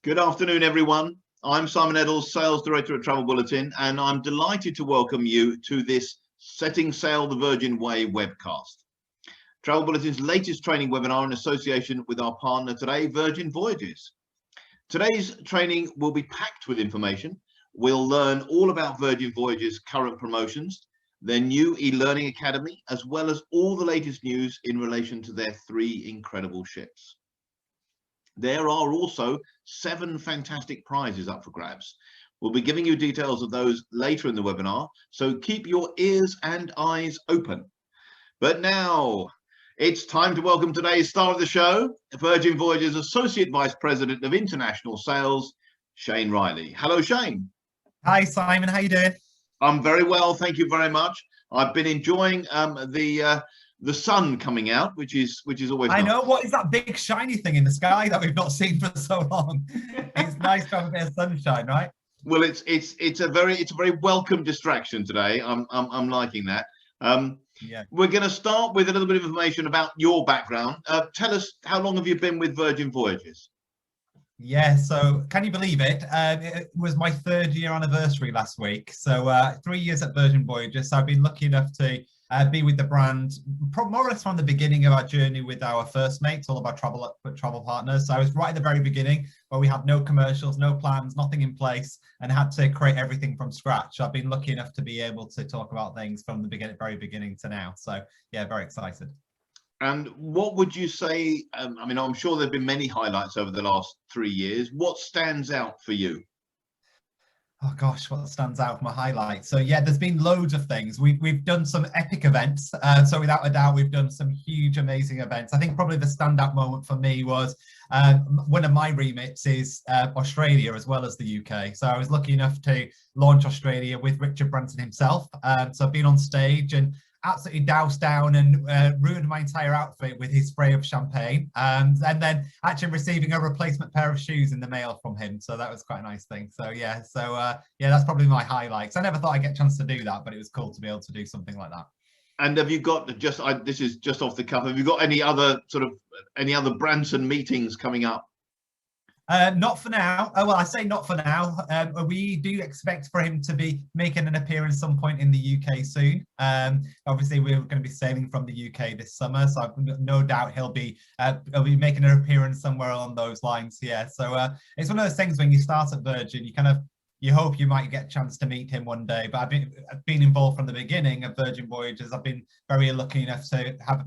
Good afternoon, everyone. I'm Simon Eddles, Sales Director at Travel Bulletin, and I'm delighted to welcome you to this Setting Sail the Virgin Way webcast. Travel Bulletin's latest training webinar in association with our partner today, Virgin Voyages. Today's training will be packed with information. We'll learn all about Virgin Voyages' current promotions, their new e-learning academy, as well as all the latest news in relation to their 3 incredible ships. There are also 7 fantastic prizes up for grabs. We'll be giving you details of those later in the webinar, so keep your ears and eyes open. But now it's time to welcome today's star of the show, Virgin Voyages Associate Vice President of International Sales, Shane Riley. Hello, Shane. Hi, Simon. How you doing? I'm very well, thank you very much. I've been enjoying the sun coming out, which is always nice. I know. What is that big shiny thing in the sky that we've not seen for so long? It's nice to have a bit of sunshine, right? Well, it's a very welcome distraction today. I'm liking that. Yeah. We're going to start with a little bit of information about your background. Tell us, how long have you been with Virgin Voyages? Yeah, so can you believe it? It was my 3rd year anniversary last week. So 3 years at Virgin Voyages. So I've been lucky enough to be with the brand more or less from the beginning of our journey with our first mates, all of our travel partners. So I was right at the very beginning where we had no commercials, no plans, nothing in place, and had to create everything from scratch. I've been lucky enough to be able to talk about things from the very beginning to now. So yeah, very excited. And what would you say, I mean, I'm sure there have been many highlights over the last 3 years. What stands out for you? Oh gosh, what stands out from a highlight? So yeah, there's been loads of things. We've done some epic events. So without a doubt, we've done some huge, amazing events. I think probably the standout moment for me was one of my remits is Australia as well as the UK. So I was lucky enough to launch Australia with Richard Branson himself. So I've been on stage and absolutely doused down and ruined my entire outfit with his spray of champagne, and then actually receiving a replacement pair of shoes in the mail from him. So that was quite a nice thing. So yeah, yeah, that's probably my highlights. I never thought I'd get a chance to do that, but it was cool to be able to do something like that. And have you got this is just off the cuff, have you got any other Branson meetings coming up? Not for now. Well, I say not for now. We do expect for him to be making an appearance some point in the UK soon. Obviously, we're going to be sailing from the UK this summer, so I've no doubt he'll be making an appearance somewhere along those lines. Yeah. So it's one of those things when you start at Virgin, you hope you might get a chance to meet him one day. But I've been involved from the beginning of Virgin Voyages. I've been very lucky enough to have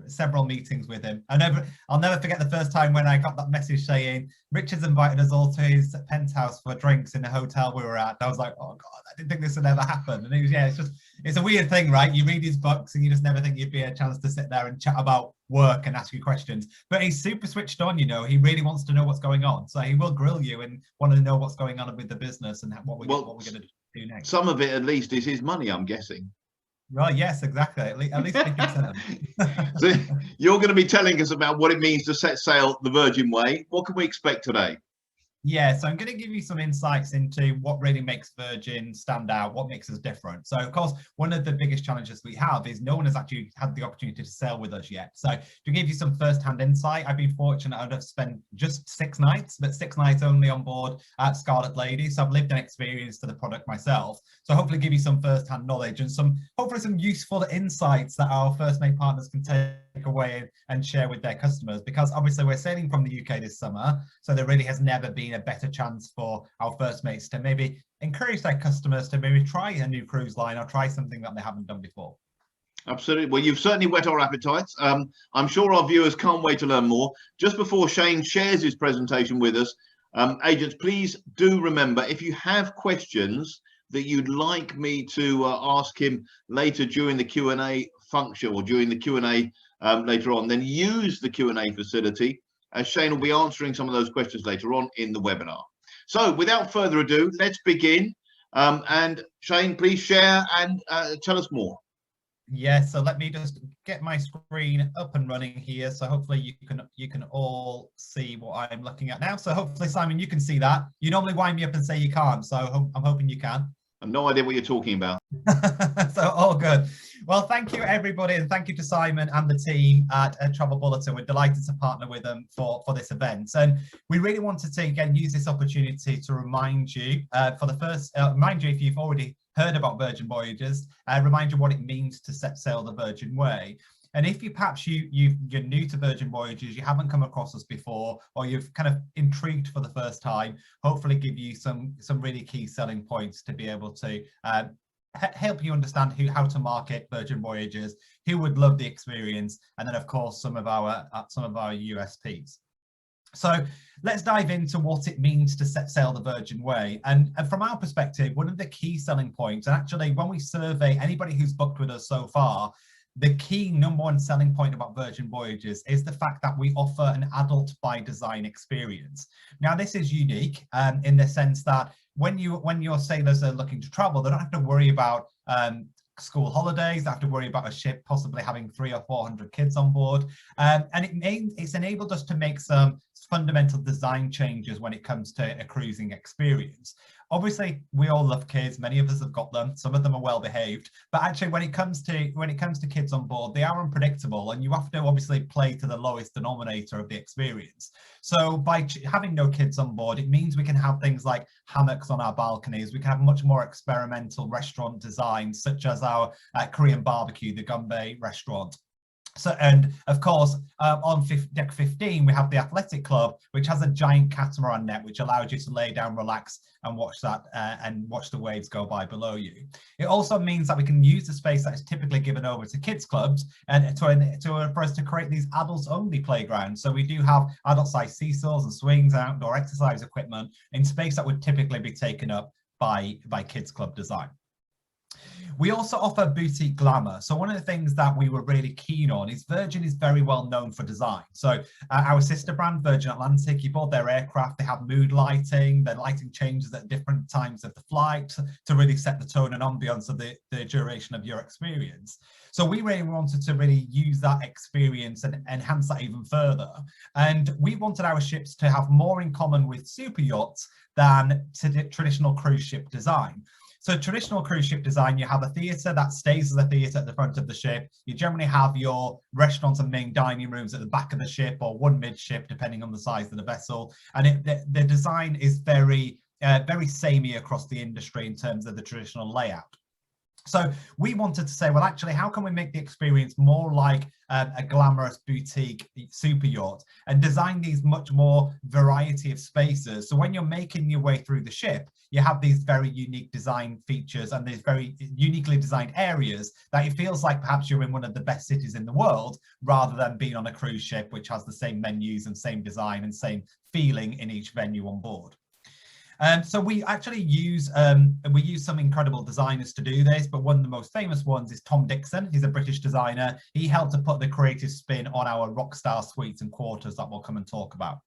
several meetings with him. I'll never forget the first time when I got that message saying Richard's invited us all to his penthouse for drinks in the hotel we were at. I was like, oh god, I didn't think this would ever happen. And it's a weird thing, right? You read his books and you just never think you'd be a chance to sit there and chat about work and ask you questions. But he's super switched on, he really wants to know what's going on. So he will grill you and want to know what's going on with the business and what we're going to do next. Some of it at least is his money, I'm guessing. Well, yes, exactly. At least 50%. So you're going to be telling us about what it means to set sail the Virgin Way. What can we expect today? Yeah, so I'm going to give you some insights into what really makes Virgin stand out, what makes us different. So, of course, one of the biggest challenges we have is no one has actually had the opportunity to sail with us yet. So to give you some first-hand insight, I've been fortunate I'd have spent just 6 nights, but 6 nights only on board at Scarlet Lady. So I've lived and experienced the product myself. So hopefully give you some first-hand knowledge and hopefully some useful insights that our first mate partners can take away and share with their customers, because obviously we're sailing from the UK this summer, so there really has never been a better chance for our first mates to maybe encourage their customers to maybe try a new cruise line or try something that they haven't done before. Absolutely. Well, you've certainly whet our appetites. I'm sure our viewers can't wait to learn more. Just before Shane shares his presentation with us, agents, please do remember, if you have questions that you'd like me to ask him later during the Q&A function or during the Q&A later on, then use the Q&A facility, as Shane will be answering some of those questions later on in the webinar. So without further ado, let's begin. And Shane, please share and tell us more. Yeah, so let me just get my screen up and running here. So hopefully you can all see what I'm looking at now. So hopefully, Simon, you can see that. You normally wind me up and say you can't, so I'm hoping you can. I've no idea what you're talking about. So all good. Well, thank you everybody, and thank you to Simon and the team at Travel Bulletin. We're delighted to partner with them for this event, and we really wanted to again use this opportunity to remind you remind you, if you've already heard about Virgin Voyages, remind you what it means to set sail the Virgin Way. And if you perhaps you're new to Virgin Voyages, you haven't come across us before, or you've kind of intrigued for the first time, hopefully give you some really key selling points to be able to help you understand how to market Virgin Voyages, who would love the experience, and then of course some of our USPs. So let's dive into what it means to set sail the Virgin Way. And from our perspective, one of the key selling points, and actually when we survey anybody who's booked with us so far, the key #1 selling point about Virgin Voyages is the fact that we offer an adult by design experience. Now, this is unique in the sense that when your sailors are looking to travel, they don't have to worry about school holidays, they have to worry about a ship possibly having 300 or 400 kids on board. And it's enabled us to make some fundamental design changes when it comes to a cruising experience. Obviously, we all love kids. Many of us have got them. Some of them are well behaved, but actually, when it comes to kids on board, they are unpredictable, and you have to obviously play to the lowest denominator of the experience. So by having no kids on board, it means we can have things like hammocks on our balconies. We can have much more experimental restaurant designs, such as our Korean barbecue, the Gumbay restaurant. So, and of course, on deck 15, we have the Athletic Club, which has a giant catamaran net, which allows you to lay down, relax, and watch the waves go by below you. It also means that we can use the space that is typically given over to kids clubs and for us to create these adults-only playgrounds. So we do have adult-sized seesaws and swings, outdoor exercise equipment in space that would typically be taken up by kids club design. We also offer boutique glamour. So one of the things that we were really keen on is Virgin is very well known for design. So our sister brand, Virgin Atlantic, you board their aircraft, they have mood lighting, their lighting changes at different times of the flight to really set the tone and ambience of the duration of your experience. So we really wanted to really use that experience and enhance that even further. And we wanted our ships to have more in common with super yachts than traditional cruise ship design. So traditional cruise ship design, you have a theatre that stays as a theatre at the front of the ship. You generally have your restaurants and main dining rooms at the back of the ship, or one midship, depending on the size of the vessel. And the design is very samey across the industry in terms of the traditional layout. So we wanted to say, well, actually, how can we make the experience more like a glamorous boutique super yacht and design these much more variety of spaces? So when you're making your way through the ship, you have these very unique design features and these very uniquely designed areas that it feels like perhaps you're in one of the best cities in the world, rather than being on a cruise ship, which has the same menus and same design and same feeling in each venue on board. So we actually use some incredible designers to do this, but one of the most famous ones is Tom Dixon. He's a British designer. He helped to put the creative spin on our ROCKSTAR suites and quarters that we'll come and talk about.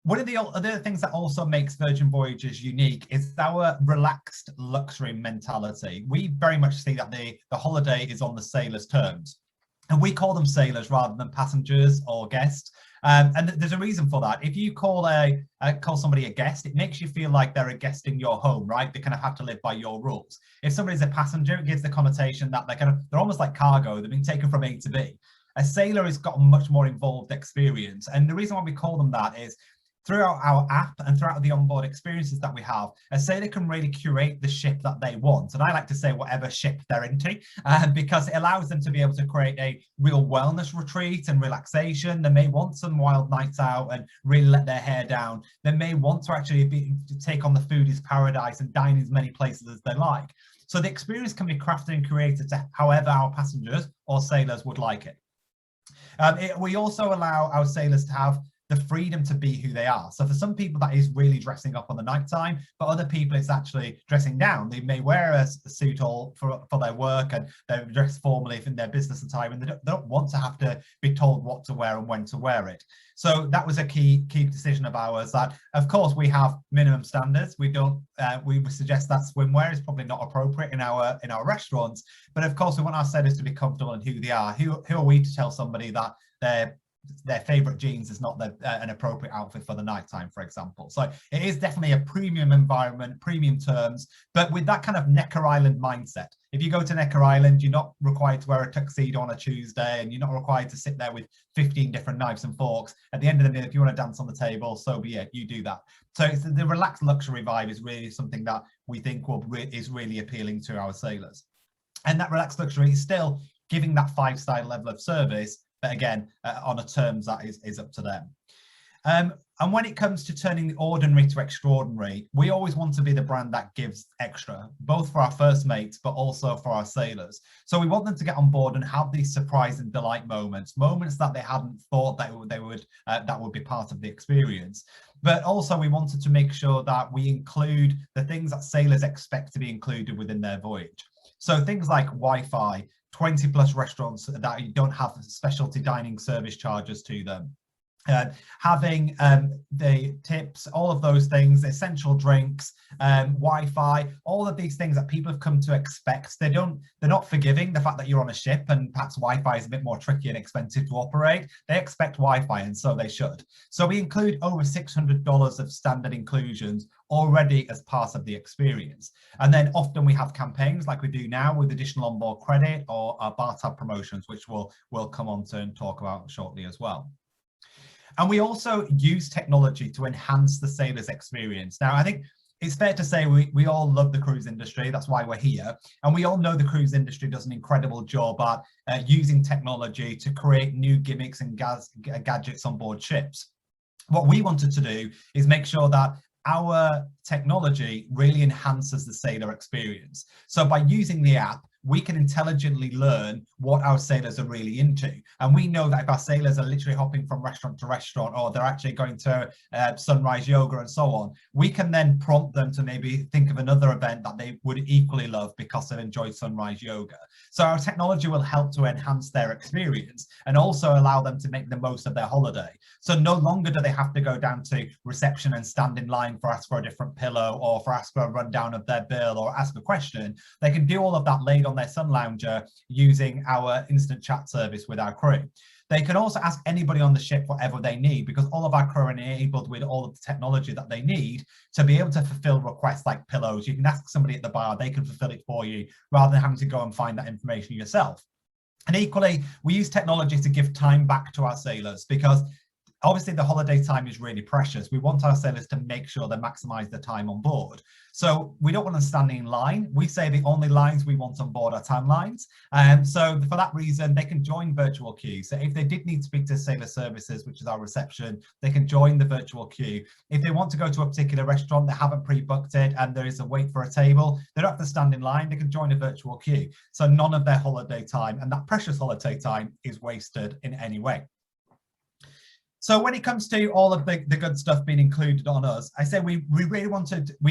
One of the other things that also makes Virgin Voyages unique is our relaxed luxury mentality. We very much see that the holiday is on the sailors' terms. And we call them sailors rather than passengers or guests. And there's a reason for that. If you call somebody a guest, it makes you feel like they're a guest in your home, right? They kind of have to live by your rules. If somebody's a passenger, it gives the connotation that they're almost like cargo. They've been taken from A to B. A sailor has got a much more involved experience. And the reason why we call them that is, throughout our app and throughout the onboard experiences that we have, a sailor can really curate the ship that they want. And I like to say whatever ship they're into, because it allows them to be able to create a real wellness retreat and relaxation. They may want some wild nights out and really let their hair down. They may want to actually take on the foodie's paradise and dine in as many places as they like. So the experience can be crafted and created to however our passengers or sailors would like it. We also allow our sailors to have the freedom to be who they are. So for some people that is really dressing up on the night time, but other people it's actually dressing down. They may wear a suit all for their work, and they're dressed formally in their business attire, and they don't want to have to be told what to wear and when to wear it. So that was a key decision of ours, that of course we have minimum standards. We would suggest that swimwear is probably not appropriate in our restaurants, but of course we want our sailors to be comfortable in who they are. Who are we to tell somebody that they're their favorite jeans is not an appropriate outfit for the nighttime, for example. So it is definitely a premium environment, premium terms, but with that kind of Necker Island mindset. If you go to Necker Island, you're not required to wear a tuxedo on a Tuesday, and you're not required to sit there with 15 different knives and forks. At the end of the day, if you want to dance on the table, so be it, you do that. So the relaxed luxury vibe is really something that we think is really appealing to our sailors. And that relaxed luxury is still giving that 5-star level of service, but again, on a terms that is up to them. And when it comes to turning the ordinary to extraordinary, we always want to be the brand that gives extra, both for our first mates, but also for our sailors. So we want them to get on board and have these surprise and delight moments that they hadn't thought that would be part of the experience. But also we wanted to make sure that we include the things that sailors expect to be included within their voyage. So things like Wi-Fi, 20+ restaurants that you don't have specialty dining service charges to them. Having the tips, all of those things, essential drinks, Wi-Fi, all of these things that people have come to expect. They're not forgiving the fact that you're on a ship and perhaps Wi-Fi is a bit more tricky and expensive to operate. They expect Wi-Fi, and so they should. So we include over $600 of standard inclusions already as part of the experience. And then often we have campaigns like we do now with additional onboard credit or our bar tab promotions, which we'll come on to and talk about shortly as well. And we also use technology to enhance the sailor's experience. Now, I think it's fair to say we all love the cruise industry. That's why we're here. And we all know the cruise industry does an incredible job at using technology to create new gimmicks and gadgets on board ships. What we wanted to do is make sure that our technology really enhances the sailor experience. So by using the app, we can intelligently learn what our sailors are really into. And we know that if our sailors are literally hopping from restaurant to restaurant, or they're actually going to sunrise yoga and so on, we can then prompt them to maybe think of another event that they would equally love because they've enjoyed sunrise yoga. So our technology will help to enhance their experience and also allow them to make the most of their holiday. So no longer do they have to go down to reception and stand in line for ask for a different pillow, or for ask for a rundown of their bill, or ask a question. They can do all of that laid on their sun lounger using our instant chat service with our crew. They can also ask anybody on the ship whatever they need, because all of our crew are enabled with all of the technology that they need to be able to fulfill requests like pillows. You can ask somebody at the bar, they can fulfill it for you rather than having to go and find that information yourself. And equally, we use technology to give time back to our sailors, because obviously the holiday time is really precious. We want our sailors to make sure they maximize the time on board. So we don't want them standing in line. We say the only lines we want on board are tan lines. So for that reason, they can join virtual queue. So if they did need to speak to sailor services, which is our reception, they can join the virtual queue. If they want to go to a particular restaurant, they haven't pre-booked it and there is a wait for a table, they don't have to stand in line, they can join a virtual queue. So none of their holiday time, and that precious holiday time, is wasted in any way. So when it comes to all of the good stuff being included on us, I say we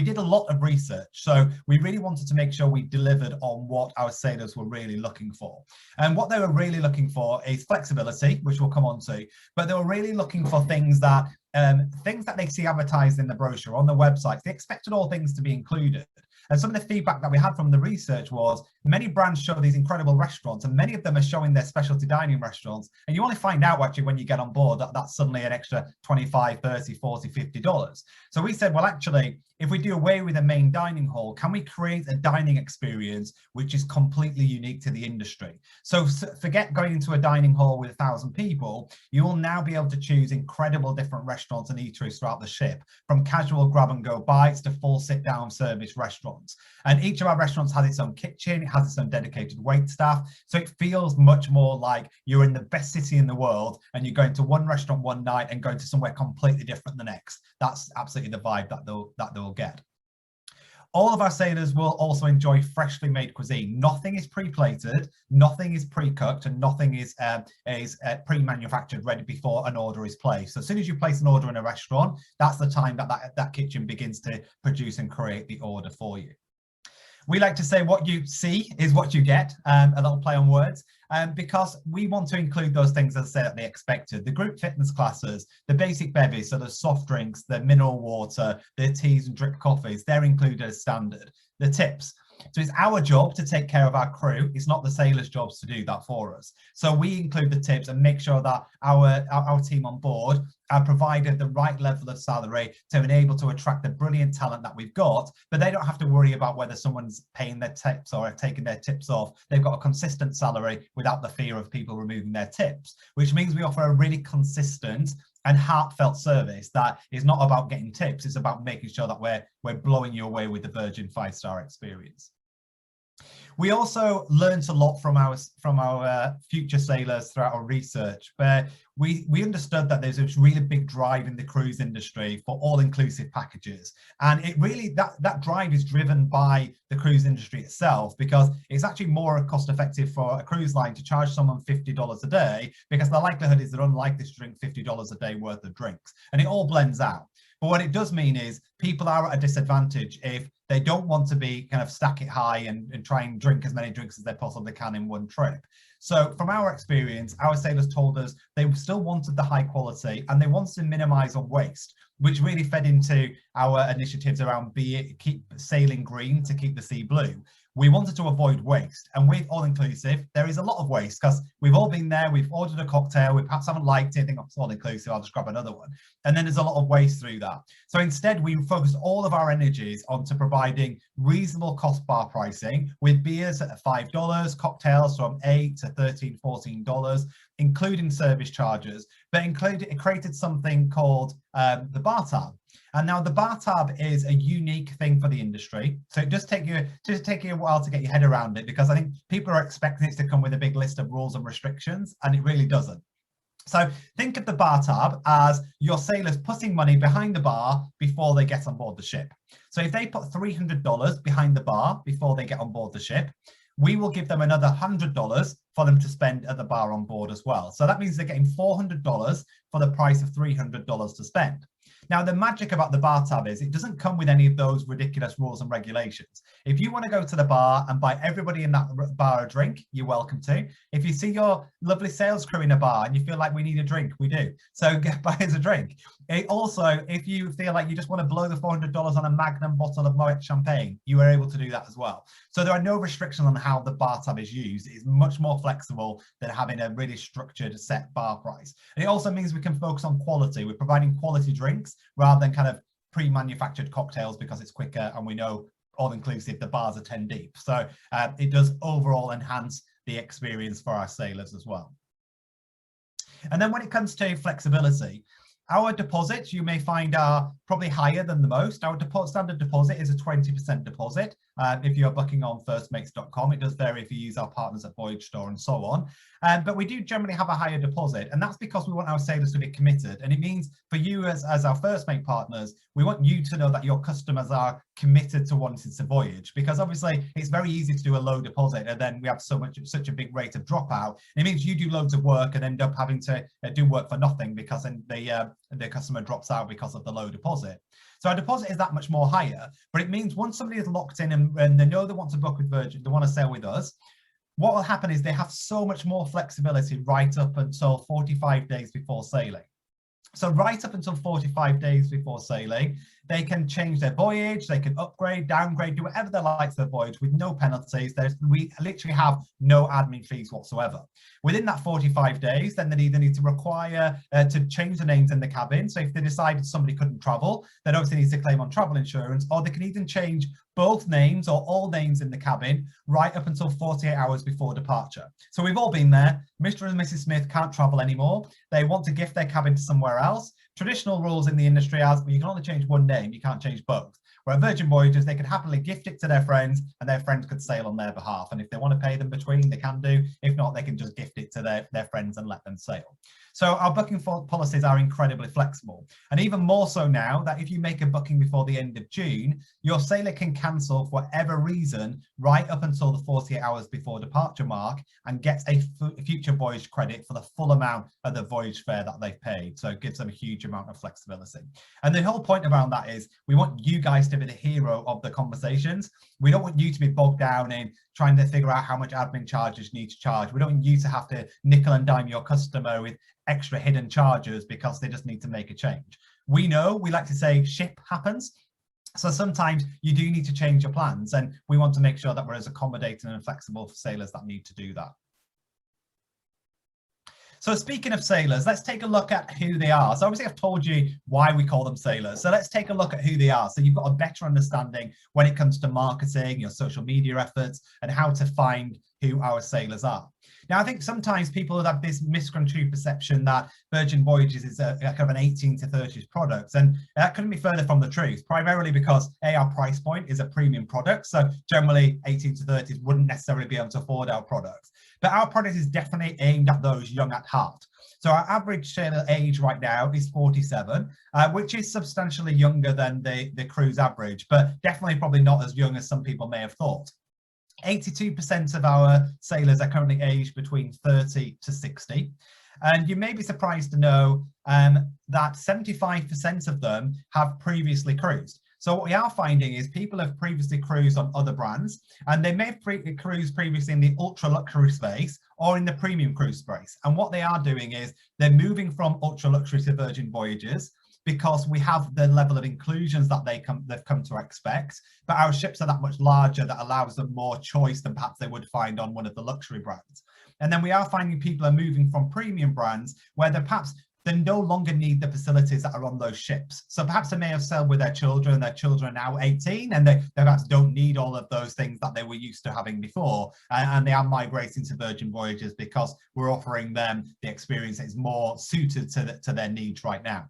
did a lot of research. So we really wanted to make sure we delivered on what our sailors were really looking for. And what they were really looking for is flexibility, which we'll come on to, but they were really looking for things that they see advertised in the brochure, on the website. They expected all things to be included. And some of the feedback that we had from the research was many brands show these incredible restaurants, and many of them are showing their specialty dining restaurants. And you only find out actually when you get on board that that's suddenly an extra $25, $30, $40, $50. So we said, well, actually, if we do away with a main dining hall, can we create a dining experience which is completely unique to the industry? So forget going into a dining hall with 1,000 people. You will now be able to choose incredible different restaurants and eateries throughout the ship, from casual grab and go bites to full sit down service restaurants. And each of our restaurants has its own kitchen, it has its own dedicated wait staff. So it feels much more like you're in the best city in the world and you're going to one restaurant one night and going to somewhere completely different the next. That's absolutely the vibe that they'll get. All of our sailors will also enjoy freshly made cuisine. Nothing is pre-plated, nothing is pre-cooked, and nothing is pre-manufactured ready before an order is placed. So as soon as you place an order in a restaurant, that's the time that kitchen begins to produce and create the order for you. We like to say what you see is what you get, a little play on words, because we want to include those things, as I said, that they expected. The group fitness classes, the basic bevies, so the soft drinks, the mineral water, the teas and drip coffees, they're included as standard. The tips, So it's our job to take care of our crew. It's not the sailors' jobs to do that for us. So we include the tips and make sure that our team on board are provided the right level of salary to enable to attract the brilliant talent that we've got, but they don't have to worry about whether someone's paying their tips or taking their tips off. They've got a consistent salary without the fear of people removing their tips, which means we offer a really consistent and heartfelt service that is not about getting tips. It's about making sure that we're blowing you away with the Virgin 5-star experience. We also learned a lot from our future sailors throughout our research, where we understood that there's a really big drive in the cruise industry for all-inclusive packages. And it really, that drive is driven by the cruise industry itself, because it's actually more cost effective for a cruise line to charge someone $50 a day, because the likelihood is they're unlikely to drink $50 a day worth of drinks. And it all blends out. But what it does mean is people are at a disadvantage if they don't want to be kind of stack it high and try and drink as many drinks as they possibly can in one trip. So from our experience, our sailors told us they still wanted the high quality and they wanted to minimize on waste, which really fed into our initiatives around keep sailing green to keep the sea blue. We wanted to avoid waste, and with all-inclusive, there is a lot of waste because we've all been there, we've ordered a cocktail, we perhaps haven't liked it, think it's all-inclusive, I'll just grab another one. And then there's a lot of waste through that. So instead, we focused all of our energies onto providing reasonable cost bar pricing with beers at $5, cocktails from $8 to $13, $14, including service charges, but it created something called the bar tab. And now the bar tab is a unique thing for the industry. So it does take you a while to get your head around it, because I think people are expecting it to come with a big list of rules and restrictions, and it really doesn't. So think of the bar tab as your sailors putting money behind the bar before they get on board the ship. So if they put $300 behind the bar before they get on board the ship, we will give them another $100 for them to spend at the bar on board as well. So that means they're getting $400 for the price of $300 to spend. Now, the magic about the bar tab is it doesn't come with any of those ridiculous rules and regulations. If you want to go to the bar and buy everybody in that bar a drink, you're welcome to. If you see your lovely sales crew in a bar and you feel like we need a drink, we do. So buy us a drink. Also, if you feel like you just want to blow the $400 on a Magnum bottle of Moet champagne, you are able to do that as well. So there are no restrictions on how the bar tab is used. It's much more flexible than having a really structured set bar price. And it also means we can focus on quality. We're providing quality drinks rather than kind of pre-manufactured cocktails, because it's quicker and we know all-inclusive, the bars are 10 deep. So it does overall enhance the experience for our sailors as well. And then when it comes to flexibility, our deposits, you may find, are probably higher than the most. Our standard deposit is a 20% deposit. If you're booking on firstmates.com, it does vary if you use our partners at VoyageStore and so on. But we do generally have a higher deposit, and that's because we want our sailors to be committed. And it means for you as our First Mate partners, we want you to know that your customers are committed to wanting to voyage, because obviously it's very easy to do a low deposit and then we have such a big rate of dropout. It means you do loads of work and end up having to do work for nothing, because then the customer drops out because of the low deposit. So our deposit is that much more higher, but it means once somebody is locked in and they know they want to book with Virgin, they want to sail with us, what will happen is they have so much more flexibility right up until 45 days before sailing. So right up until 45 days before sailing, they can change their voyage, they can upgrade, downgrade, do whatever they like to their voyage with no penalties. We literally have no admin fees whatsoever. Within that 45 days, then they either need to require to change the names in the cabin. So if they decided somebody couldn't travel, then obviously need to claim on travel insurance, or they can even change both names or all names in the cabin right up until 48 hours before departure. So we've all been there. Mr. and Mrs. Smith can't travel anymore. They want to gift their cabin to somewhere else. Traditional rules in the industry are, well, you can only change one name, you can't change both. Where at Virgin Voyages, they could happily gift it to their friends and their friends could sail on their behalf. And if they want to pay them between, they can do. If not, they can just gift it to their friends and let them sail. So our booking policies are incredibly flexible. And even more so now that if you make a booking before the end of June, your sailor can cancel for whatever reason right up until the 48 hours before departure mark and get a future voyage credit for the full amount of the voyage fare that they've paid. So it gives them a huge amount of flexibility. And the whole point around that is we want you guys to be the hero of the conversations. We don't want you to be bogged down in trying to figure out how much admin charges you need to charge. We don't want you to have to nickel and dime your customer with extra hidden charges because they just need to make a change. We know, we like to say, ship happens. So sometimes you do need to change your plans, and we want to make sure that we're as accommodating and flexible for sailors that need to do that. So speaking of sailors, let's take a look at who they are. So obviously I've told you why we call them sailors. So let's take a look at who they are. So you've got a better understanding when it comes to marketing, your social media efforts, and how to find who our sailors are. Now, I think sometimes people have this misconstrued perception that Virgin Voyages is a kind of an 18 to 30s product, and that couldn't be further from the truth, primarily because our price point is a premium product, so generally 18 to 30s wouldn't necessarily be able to afford our products. But our product is definitely aimed at those young at heart. So our average sailor age right now is 47, which is substantially younger than the cruise average, but definitely probably not as young as some people may have thought. 82% of our sailors are currently aged between 30 to 60. And you may be surprised to know that 75% of them have previously cruised. So what we are finding is people have previously cruised on other brands, and they may have cruised previously in the ultra luxury space or in the premium cruise space. And what they are doing is they're moving from ultra luxury to Virgin Voyages, because we have the level of inclusions that they've come to expect, but our ships are that much larger that allows them more choice than perhaps they would find on one of the luxury brands. And then we are finding people are moving from premium brands where they no longer need the facilities that are on those ships. So perhaps they may have sailed with their children are now 18, and they perhaps don't need all of those things that they were used to having before. And they are migrating to Virgin Voyages because we're offering them the experience that is more suited to their needs right now.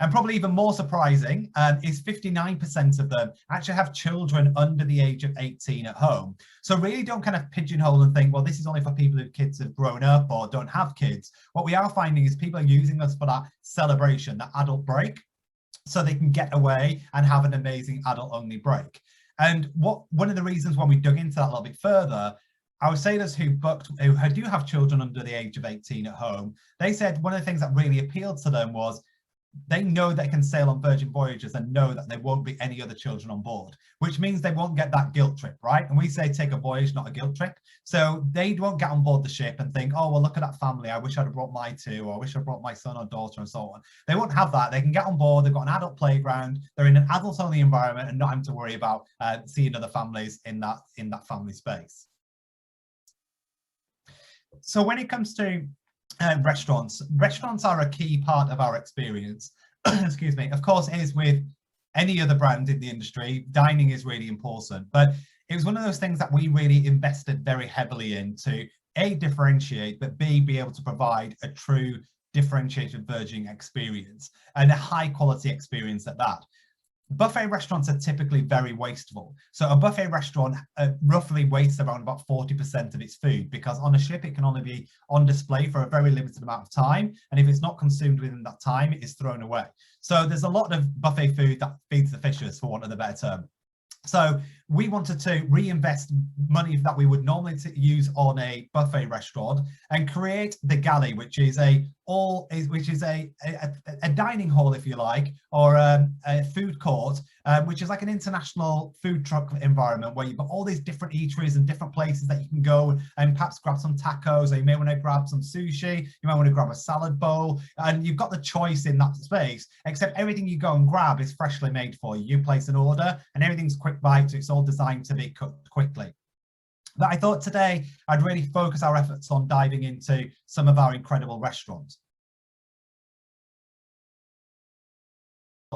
And probably even more surprising is 59% of them actually have children under the age of 18 at home. So really don't kind of pigeonhole and think, well, this is only for people whose kids have grown up or don't have kids. What we are finding is people are using us for that celebration, that adult break, so they can get away and have an amazing adult-only break. And one of the reasons when we dug into that a little bit further, our sailors who do have children under the age of 18 at home, they said one of the things that really appealed to them was they know they can sail on Virgin Voyages and know that there won't be any other children on board, which means they won't get that guilt trip, right? And we say take a voyage, not a guilt trip. So they won't get on board the ship and think, oh, well, look at that family. I wish I'd have brought my two, or I wish I'd brought my son or daughter and so on. They won't have that. They can get on board. They've got an adult playground. They're in an adult-only environment and not having to worry about seeing other families in that family space. So when it comes to restaurants are a key part of our experience. Excuse me. Of course, as with any other brand in the industry, dining is really important, but it was one of those things that we really invested very heavily in to A, differentiate, but B, be able to provide a true differentiated Virgin experience, and a high quality experience at that. Buffet restaurants are typically very wasteful. So a buffet restaurant roughly wastes around about 40% of its food, because on a ship it can only be on display for a very limited amount of time, and if it's not consumed within that time, it is thrown away. So there's a lot of buffet food that feeds the fishes, for want of a better term. So we wanted to reinvest money that we would normally use on a buffet restaurant and create the galley, which is a dining hall, if you like, or a food court, which is like an international food truck environment where you've got all these different eateries and different places that you can go and perhaps grab some tacos, or you may want to grab some sushi, you might want to grab a salad bowl, and you've got the choice in that space, except everything you go and grab is freshly made for you. You place an order and everything's quick bite, so it's all designed to be cooked quickly. But I thought today I'd really focus our efforts on diving into some of our incredible restaurants.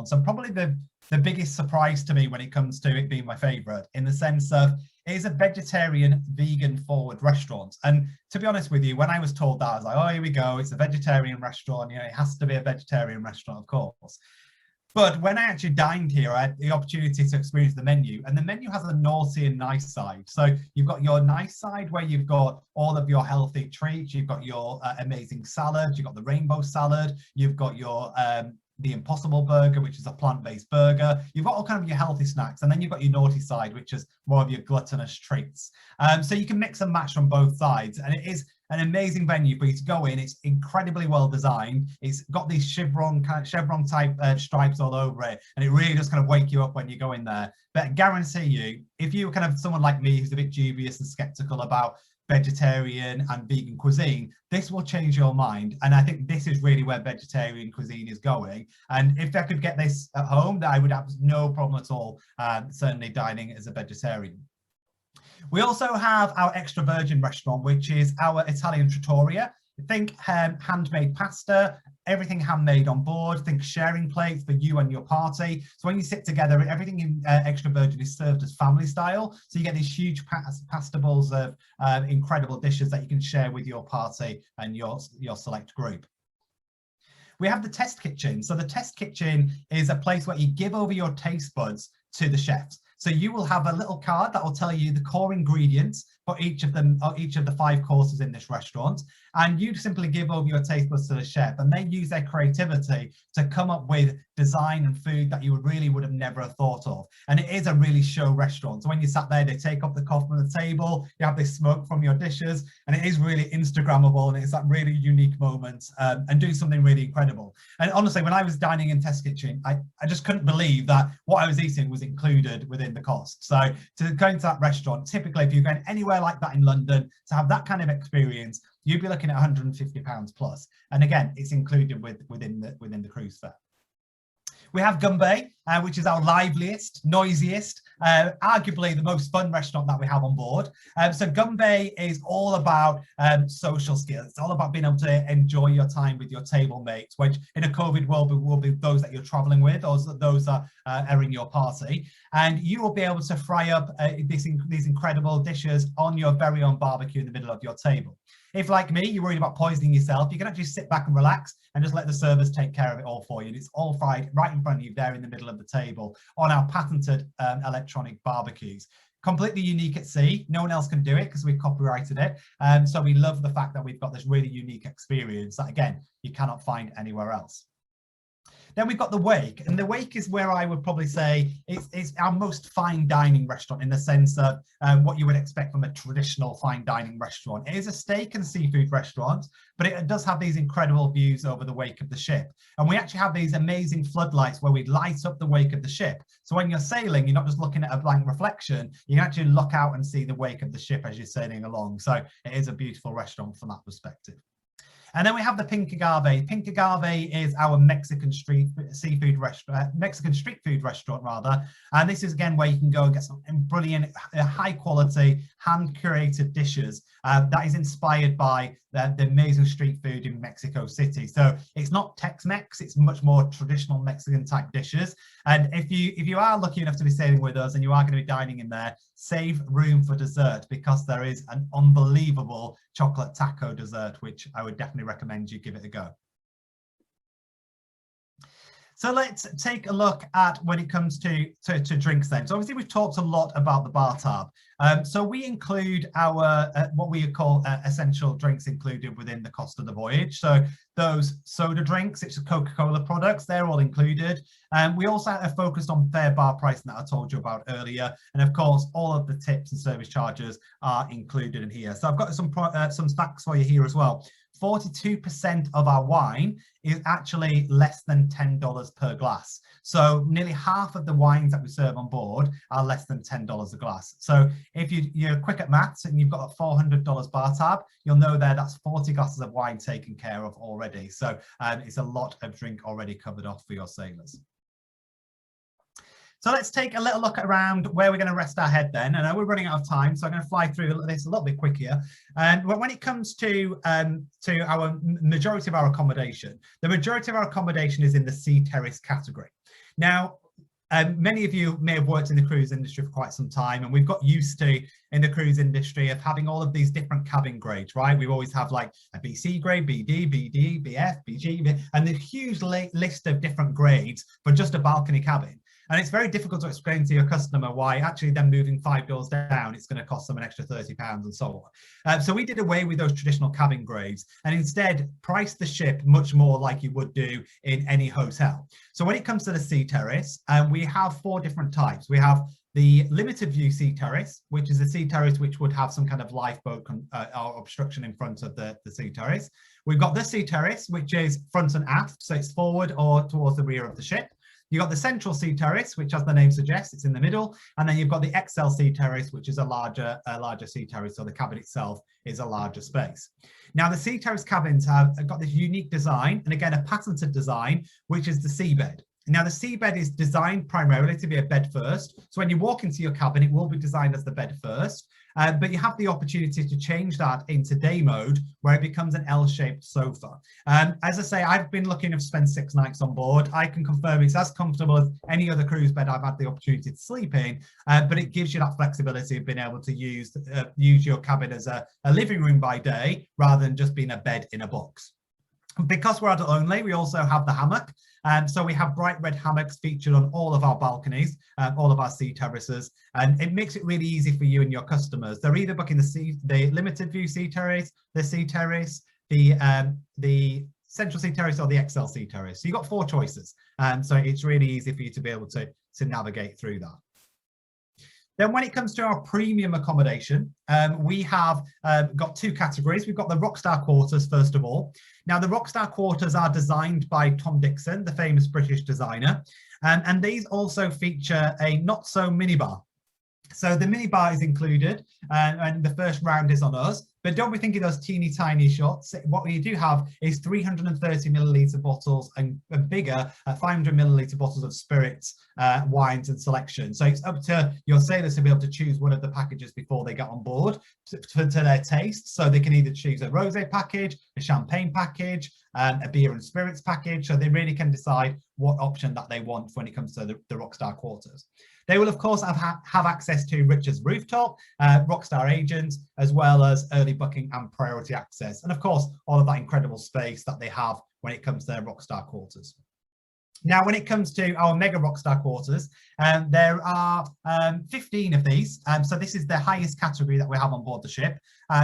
So probably the biggest surprise to me when it comes to it being my favorite, in the sense of it is a vegetarian, vegan forward restaurant. And to be honest with you, when I was told that, I was like, oh, here we go, it's a vegetarian restaurant, you know, it has to be a vegetarian restaurant, of course. But when I actually dined here, I had the opportunity to experience the menu, and the menu has a naughty and nice side. So you've got your nice side where you've got all of your healthy treats, you've got your amazing salad, you've got the rainbow salad, you've got your the Impossible Burger, which is a plant-based burger. You've got all kind of your healthy snacks, and then you've got your naughty side, which is more of your gluttonous treats. So you can mix and match from both sides, and it is an amazing venue for you to go in. It's incredibly well designed. It's got these chevron type stripes all over it, and it really does kind of wake you up when you go in there. But I guarantee you, if you're kind of someone like me who's a bit dubious and skeptical about vegetarian and vegan cuisine, this will change your mind. And I think this is really where vegetarian cuisine is going. And if I could get this at home, then I would have no problem at all, certainly dining as a vegetarian. We also have our extra virgin restaurant, which is our Italian trattoria. Think handmade pasta, everything handmade on board. Think sharing plates for you and your party. So when you sit together, everything in extra virgin is served as family style. So you get these huge pasta bowls of incredible dishes that you can share with your party and your select group. We have the test kitchen. So the test kitchen is a place where you give over your taste buds to the chefs. So you will have a little card that will tell you the core ingredients for each of them, or each of the 5 courses in this restaurant, and you simply give over your taste buds to the chef, and they use their creativity to come up with design and food that you would have never thought of. And it is a really show restaurant. So when you sat there, they take up the coffee from the table, you have this smoke from your dishes, and it is really Instagrammable, and it's that really unique moment, and doing something really incredible. And honestly, when I was dining in Test Kitchen, I just couldn't believe that what I was eating was included within the cost. So to go into that restaurant, typically if you're going anywhere like that in London, to have that kind of experience, you'd be looking at £150 plus. And again, it's included within the cruise fare. We have Gumbay, which is our liveliest, noisiest, arguably the most fun restaurant that we have on board. So Gumbay is all about social skills. It's all about being able to enjoy your time with your table mates, which in a COVID world will be those that you're traveling with, or those that are in your party. And you will be able to fry up these incredible dishes on your very own barbecue in the middle of your table. If, like me, you're worried about poisoning yourself, you can actually sit back and relax and just let the servers take care of it all for you. And it's all fried right in front of you there in the middle of the table on our patented electronic barbecues. Completely unique at sea. No one else can do it because we've copyrighted it. So we love the fact that we've got this really unique experience that, again, you cannot find anywhere else. Then we've got the Wake, and the Wake is where I would probably say it's our most fine dining restaurant, in the sense of what you would expect from a traditional fine dining restaurant. It is a steak and seafood restaurant, but it does have these incredible views over the wake of the ship. And we actually have these amazing floodlights where we light up the wake of the ship. So when you're sailing, you're not just looking at a blank reflection, you can actually look out and see the wake of the ship as you're sailing along. So it is a beautiful restaurant from that perspective. And then we have the Pink Agave. Pink Agave is our Mexican street food restaurant, rather. And this is again where you can go and get some brilliant, high quality, hand curated dishes that is inspired by the amazing street food in Mexico City. So it's not Tex-Mex, it's much more traditional Mexican type dishes. And if you are lucky enough to be sailing with us and you are going to be dining in there, save room for dessert, because there is an unbelievable chocolate taco dessert, which I would definitely recommend you give it a go. So let's take a look at when it comes to drinks then. So obviously we've talked a lot about the bar tab. So we include our what we call essential drinks included within the cost of the voyage. So those soda drinks, it's Coca-Cola products, they're all included. We also are focused on fair bar pricing that I told you about earlier. And of course, all of the tips and service charges are included in here. So I've got some facts for you here as well. 42% of our wine is actually less than $10 per glass. So nearly half of the wines that we serve on board are less than $10 a glass. So if you're quick at maths and you've got a $400 bar tab, you'll know that's 40 glasses of wine taken care of already. So it's a lot of drink already covered off for your sailors. So let's take a little look around where we're going to rest our head then. I know we're running out of time, so I'm going to fly through this a little bit quicker. And when it comes to our majority of our accommodation, the majority of our accommodation is in the sea terrace category. Now, many of you may have worked in the cruise industry for quite some time, and we've got used to, in the cruise industry, of having all of these different cabin grades, right? We always have like a BC grade, BD, BD, BF, BG, and a huge list of different grades for just a balcony cabin. And it's very difficult to explain to your customer why actually them moving 5 doors down, it's going to cost them an extra £30 and so on. So we did away with those traditional cabin grades and instead priced the ship much more like you would do in any hotel. So when it comes to the sea terrace, we have 4 different types. We have the limited view sea terrace, which is a sea terrace which would have some kind of lifeboat or obstruction in front of the sea terrace. We've got the sea terrace, which is front and aft, so it's forward or towards the rear of the ship. You've got the central sea terrace, which, as the name suggests, it's in the middle, and then you've got the XL sea terrace, which is a larger sea terrace, so the cabin itself is a larger space. Now, the sea terrace cabins have got this unique design, and again, a patented design, which is the seabed. Now, the seabed is designed primarily to be a bed first. So when you walk into your cabin, it will be designed as the bed first, but you have the opportunity to change that into day mode, where it becomes an L-shaped sofa. As I say, I've been lucky enough to spend 6 nights on board. I can confirm it's as comfortable as any other cruise bed I've had the opportunity to sleep in, but it gives you that flexibility of being able to use your cabin as a living room by day, rather than just being a bed in a box. Because we're adult only, we also have the hammock. So we have bright red hammocks featured on all of our balconies, all of our sea terraces, and it makes it really easy for you and your customers. They're either booking the limited view sea terrace, the sea terrace, the central sea terrace, or the XL sea terrace. So you've got 4 choices. So it's really easy for you to be able to navigate through that. Then when it comes to our premium accommodation, we have got 2 categories. We've got the ROCKSTAR quarters, first of all. Now, the ROCKSTAR quarters are designed by Tom Dixon, the famous British designer, and these also feature a not-so minibar. So the minibar is included, and the first round is on us. But don't be thinking those teeny tiny shots. What we do have is 330 milliliter bottles and bigger 500 milliliter bottles of spirits, wines and selection. So it's up to your sailors to be able to choose one of the packages before they get on board to their taste. So they can either choose a rosé package, a champagne package, a beer and spirits package. So they really can decide what option that they want when it comes to the ROCKSTAR quarters. They will, of course, have access to Richard's Rooftop, ROCKSTAR agents, as well as early booking and priority access. And of course, all of that incredible space that they have when it comes to their ROCKSTAR quarters. Now, when it comes to our mega ROCKSTAR quarters, there are 15 of these. So this is the highest category that we have on board the ship,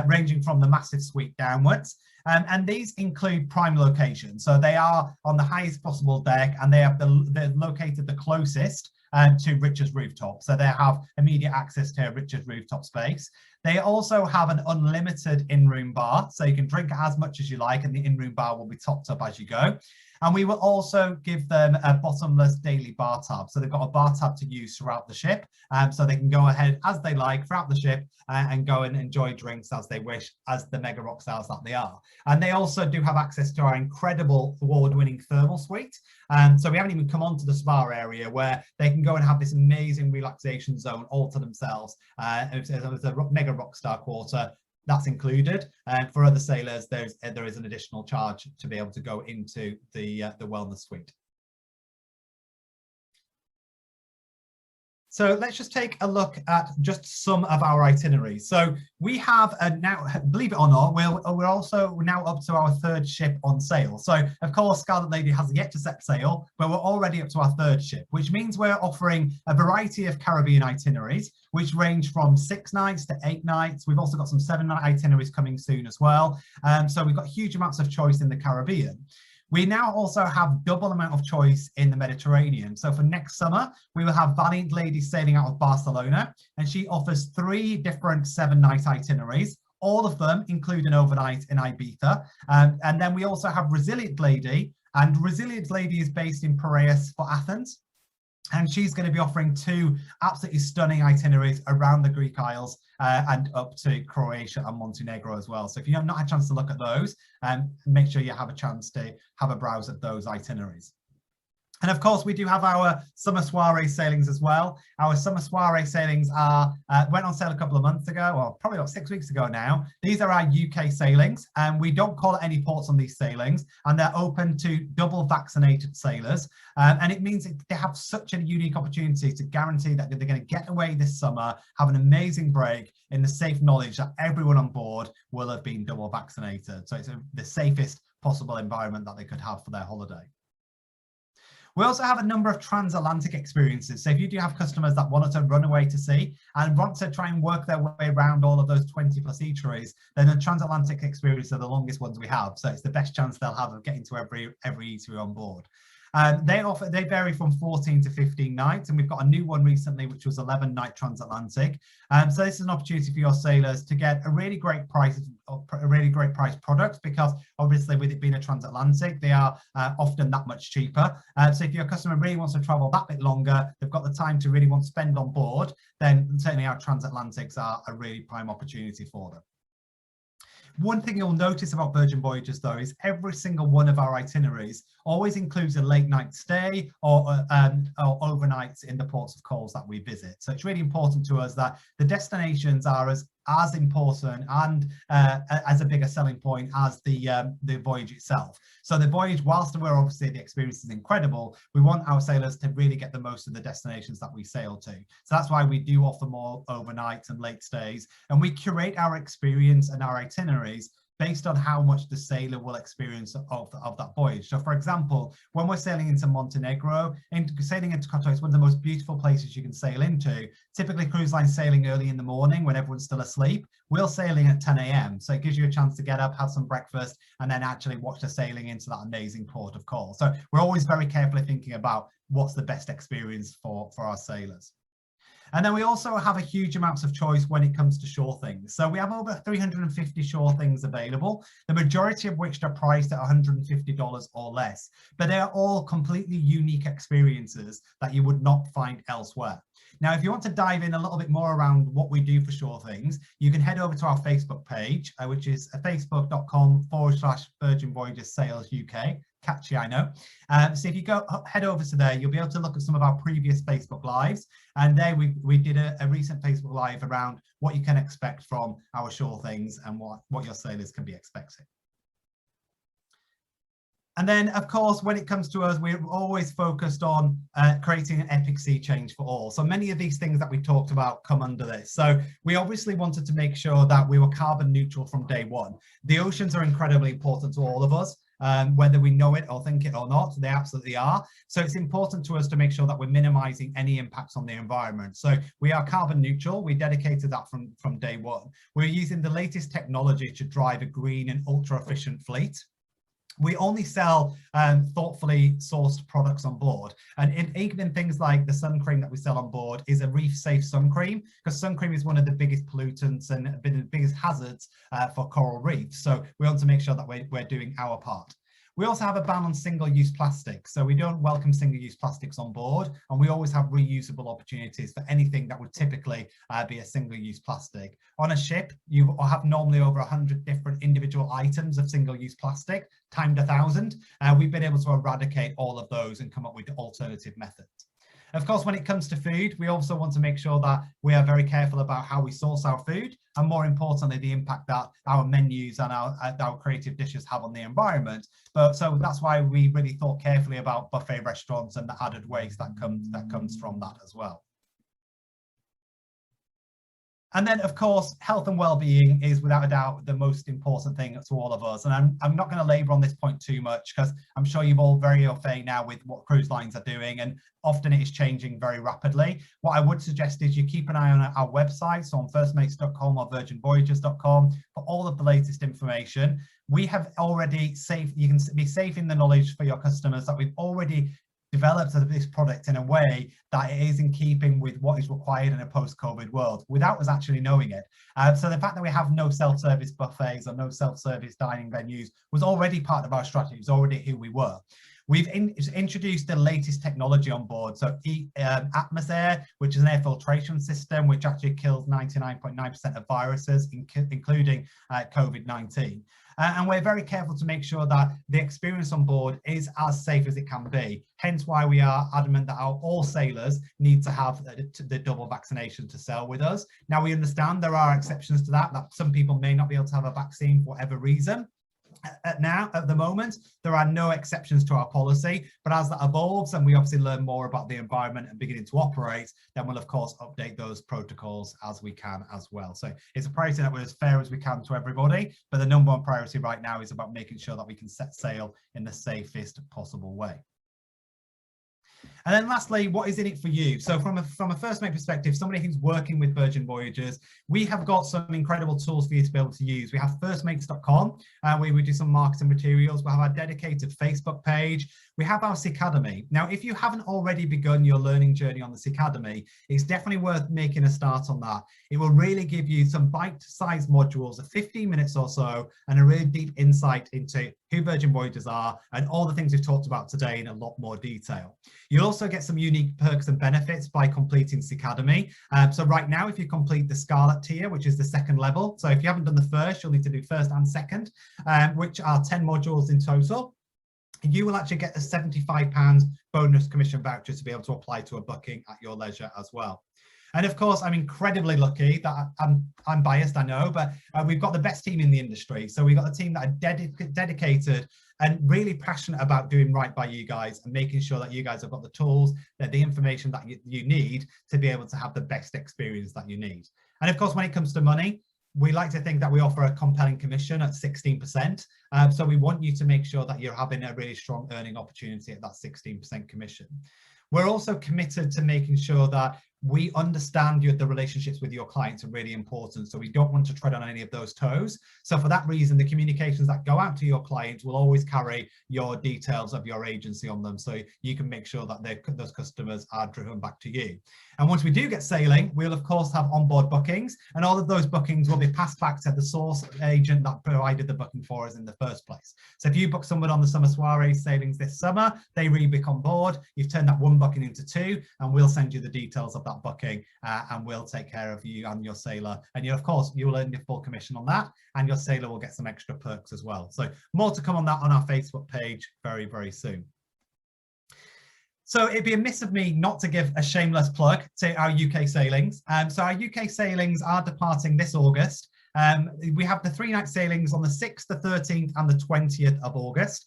ranging from the massive suite downwards. And these include prime locations. So they are on the highest possible deck, and they're located the closest to Richard's Rooftop. So they have immediate access to Richard's Rooftop space. They also have an unlimited in-room bar, so you can drink as much as you like, and the in-room bar will be topped up as you go. And we will also give them a bottomless daily bar tab. So they've got a bar tab to use throughout the ship. So they can go ahead as they like throughout the ship and go and enjoy drinks as they wish, as the mega rock stars that they are. And they also do have access to our incredible award-winning thermal suite. So we haven't even come on to the spa area, where they can go and have this amazing relaxation zone all to themselves. It's a mega ROCKSTAR quarter. That's included, and for other sailors, there is an additional charge to be able to go into the wellness suite. So let's just take a look at just some of our itineraries. So we have now, believe it or not, we're also now up to our 3rd ship on sail. So of course, Scarlet Lady has yet to set sail, but we're already up to our 3rd ship, which means we're offering a variety of Caribbean itineraries, which range from 6 nights to 8 nights. We've also got some 7-night itineraries coming soon as well. So we've got huge amounts of choice in the Caribbean. We now also have double amount of choice in the Mediterranean. So for next summer, we will have Valiant Lady sailing out of Barcelona, and she offers 3 different 7-night itineraries. All of them include an overnight in Ibiza. And then we also have Resilient Lady, and Resilient Lady is based in Piraeus for Athens. And she's going to be offering 2 absolutely stunning itineraries around the Greek Isles and up to Croatia and Montenegro as well. So if you have not had a chance to look at those, make sure you have a chance to have a browse at those itineraries. And of course, we do have our summer soiree sailings as well. Our summer soiree sailings went on sale a couple of months ago, or probably about 6 weeks ago now. These are our UK sailings, and we don't call at any ports on these sailings, and they're open to double vaccinated sailors. And it means that they have such a unique opportunity to guarantee that they're going to get away this summer, have an amazing break in the safe knowledge that everyone on board will have been double vaccinated. So it's the safest possible environment that they could have for their holiday. We also have a number of transatlantic experiences. So if you do have customers that want to run away to sea and want to try and work their way around all of those 20+ eateries, then the transatlantic experiences are the longest ones we have. So it's the best chance they'll have of getting to every eatery on board. They vary from 14 to 15 nights, and we've got a new one recently, which was 11-night transatlantic. So this is an opportunity for your sailors to get a really great price, product, because obviously with it being a transatlantic, they are often that much cheaper. So if your customer really wants to travel that bit longer, they've got the time to really want to spend on board, then certainly our transatlantics are a really prime opportunity for them. One thing you'll notice about Virgin Voyages, though, is every single one of our itineraries always includes a late night stay or overnights in the ports of calls that we visit. So it's really important to us that the destinations are as important and as a bigger selling point as the voyage itself. So the voyage, whilst we're obviously the experience is incredible, we want our sailors to really get the most of the destinations that we sail to. So that's why we do offer more overnights and late stays, and we curate our experience and our itineraries based on how much the sailor will experience of that voyage. So for example, when we're sailing into Montenegro, sailing into Kotor is one of the most beautiful places you can sail into. Typically cruise lines sailing early in the morning when everyone's still asleep. We're sailing at 10 a.m. So it gives you a chance to get up, have some breakfast, and then actually watch the sailing into that amazing port of call. So we're always very carefully thinking about what's the best experience for our sailors. And then we also have a huge amounts of choice when it comes to shore things. So we have over 350 shore things available, the majority of which are priced at $150 or less, but they are all completely unique experiences that you would not find elsewhere. Now, if you want to dive in a little bit more around what we do for shore things, you can head over to our Facebook page, which is facebook.com/Virgin Voyages Sales UK. Catchy, I know. So if you head over to there, you'll be able to look at some of our previous Facebook Lives. And there we did a recent Facebook Live around what you can expect from our shore things and what your sailors can be expecting. And then, of course, when it comes to us, we're always focused on creating an epic sea change for all. So many of these things that we talked about come under this. So we obviously wanted to make sure that we were carbon neutral from day one. The oceans are incredibly important to all of us. Whether we know it or think it or not, they absolutely are. So it's important to us to make sure that we're minimizing any impacts on the environment. So we are carbon neutral. We dedicated that from day one. We're using the latest technology to drive a green and ultra efficient fleet. We only sell thoughtfully sourced products on board, and even things like the sun cream that we sell on board is a reef safe sun cream, because sun cream is one of the biggest pollutants and the biggest hazards for coral reefs. So we want to make sure that we're doing our part. We also have a ban on single-use plastic, so we don't welcome single-use plastics on board, and we always have reusable opportunities for anything that would typically be a single-use plastic. On a ship, you have normally over 100 different individual items of single-use plastic, times 1,000. We've been able to eradicate all of those and come up with alternative methods. Of course, when it comes to food, we also want to make sure that we are very careful about how we source our food, and more importantly, the impact that our menus and our creative dishes have on the environment. So that's why we really thought carefully about buffet restaurants and the added waste that comes from that as well. And then, of course, health and well-being is without a doubt the most important thing to all of us. And I'm not going to labour on this point too much, because I'm sure you're all very au fait now with what cruise lines are doing, and often it is changing very rapidly. What I would suggest is you keep an eye on our website, so on firstmates.com or virginvoyages.com, for all of the latest information. We have already you can be safe in the knowledge for your customers that we've already developed this product in a way that it is in keeping with what is required in a post-COVID world without us actually knowing it. So the fact that we have no self-service buffets or no self-service dining venues was already part of our strategy. It was already who we were. We've introduced the latest technology on board, so Atmosair, which is an air filtration system which actually kills 99.9% of viruses, including COVID-19. And we're very careful to make sure that the experience on board is as safe as it can be. Hence why we are adamant that all sailors need to have the double vaccination to sail with us. Now, we understand there are exceptions to that some people may not be able to have a vaccine for whatever reason. At the moment, there are no exceptions to our policy, but as that evolves and we obviously learn more about the environment and beginning to operate, then we'll of course update those protocols as we can as well. So it's a priority that we're as fair as we can to everybody, but the number one priority right now is about making sure that we can set sail in the safest possible way. And then lastly, what is in it for you? So from a first mate perspective, somebody who's working with Virgin Voyages, we have got some incredible tools for you to be able to use. We have firstmates.com, where we do some marketing materials. We have our dedicated Facebook page. we have our Academy. Now, if you haven't already begun your learning journey on the Academy, it's definitely worth making a start on that. It will really give you some bite-sized modules of 15 minutes or so and a really deep insight into who Virgin Voyages are and all the things we've talked about today in a lot more detail. You'll also get some unique perks and benefits by completing the Academy. So right now, if you complete the Scarlet tier, which is the second level, so if you haven't done the first, you'll need to do first and second, which are 10 modules in total. You will actually get a £75 bonus commission voucher to be able to apply to a booking at your leisure as well. And of course, I'm incredibly lucky that I'm biased, I know, but we've got the best team in the industry. So we've got a team that are dedicated and really passionate about doing right by you guys and making sure that you guys have got the tools, that the information that you need to be able to have the best experience that you need. And of course, when it comes to money, we like to think that we offer a compelling commission at 16%. So we want you to make sure that you're having a really strong earning opportunity at that 16% commission. We're also committed to making sure that we understand the relationships with your clients are really important. So we don't want to tread on any of those toes. So for that reason, the communications that go out to your clients will always carry your details of your agency on them. So you can make sure that those customers are driven back to you. And once we do get sailing, we'll of course have onboard bookings, and all of those bookings will be passed back to the source agent that provided the booking for us in the first place. So if you book someone on the summer soiree sailings this summer, they rebook on board, you've turned that one booking into two, and we'll send you the details of that booking and we'll take care of you and your sailor. And of course, you will earn your full commission on that, and your sailor will get some extra perks as well. So more to come on that on our Facebook page very, very soon. So it'd be amiss of me not to give a shameless plug to our UK sailings. So our UK sailings are departing this August. We have the 3-night sailings on the 6th, the 13th and the 20th of August.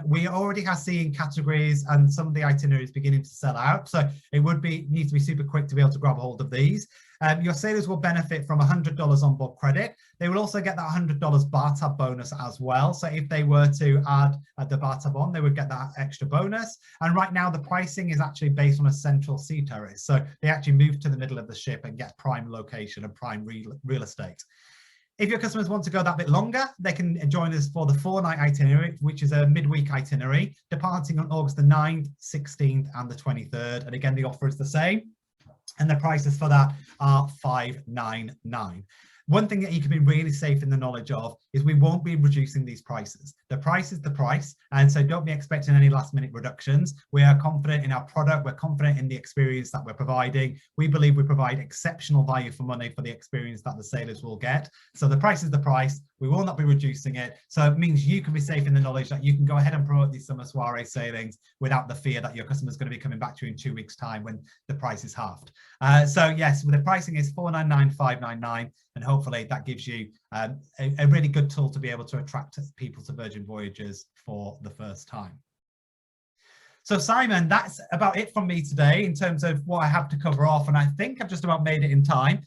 We already have seeing categories and some of the itineraries beginning to sell out. So it would need to be super quick to be able to grab a hold of these. Your sailors will benefit from $100 onboard credit. They will also get that $100 bar tab bonus as well. So if they were to add the bar tab on, they would get that extra bonus. And right now the pricing is actually based on a central sea terrace. So they actually move to the middle of the ship and get prime location and prime real estate. If your customers want to go that bit longer, they can join us for the 4-night itinerary, which is a midweek itinerary, departing on August the 9th, 16th and the 23rd. And again, the offer is the same. And the prices for that are $599. One thing that you can be really safe in the knowledge of is we won't be reducing these prices. The price is the price, and so don't be expecting any last minute reductions. We are confident in our product, we're confident in the experience that we're providing. We believe we provide exceptional value for money for the experience that the sailors will get. So the price is the price, we will not be reducing it. So it means you can be safe in the knowledge that you can go ahead and promote these summer soiree sailings without the fear that your customer is going to be coming back to you in 2 weeks' time when the price is halved. So yes, the pricing is $499, $599, and hopefully that gives you a really good tool to be able to attract people to Virgin Voyages for the first time. So Simon, that's about it from me today in terms of what I have to cover off, and I think I've just about made it in time.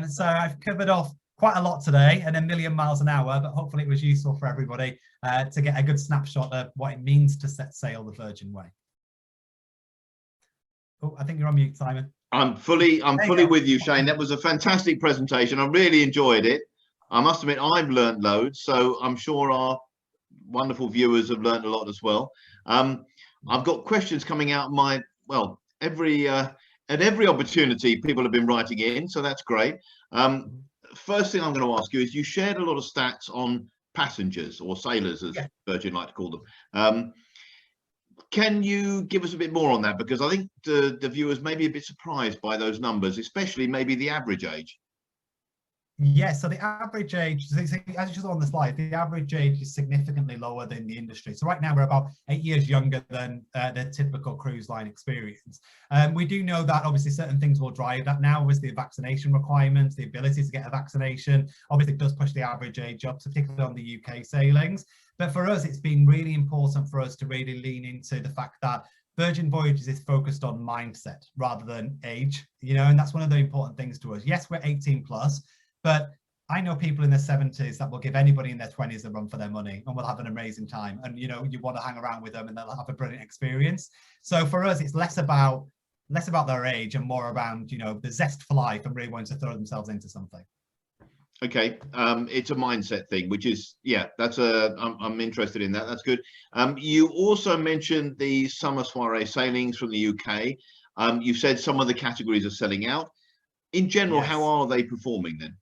So I've covered off quite a lot today and a million miles an hour, but hopefully it was useful for everybody to get a good snapshot of what it means to set sail the Virgin Way. Oh, I think you're on mute, Simon. I'm fully with you, Shane. That was a fantastic presentation. I really enjoyed it. I must admit, I've learned loads, so I'm sure our wonderful viewers have learned a lot as well. I've got questions coming out at every opportunity. People have been writing in, so that's great. First thing I'm going to ask you is, you shared a lot of stats on passengers, or sailors as Virgin like to call them. Can you give us a bit more on that? Because I think the viewers may be a bit surprised by those numbers, especially maybe the average age. Yes, so the average age, as you saw on the slide, the average age is significantly lower than the industry. So right now we're about 8 years younger than the typical cruise line experience. We do know that obviously certain things will drive that now, obviously the vaccination requirements, the ability to get a vaccination, obviously it does push the average age up, particularly on the UK sailings. But for us, it's been really important for us to really lean into the fact that Virgin Voyages is focused on mindset rather than age, and that's one of the important things to us. Yes, we're 18 plus, but I know people in their 70s that will give anybody in their 20s a run for their money and will have an amazing time. And, you want to hang around with them and they'll have a brilliant experience. So for us, it's less about their age and more around, the zest for life and really wanting to throw themselves into something. Okay, it's a mindset thing, which is, yeah, that's I'm interested in that. That's good. You also mentioned the summer soiree sailings from the UK. You said some of the categories are selling out. In general, how Yes. are they performing then?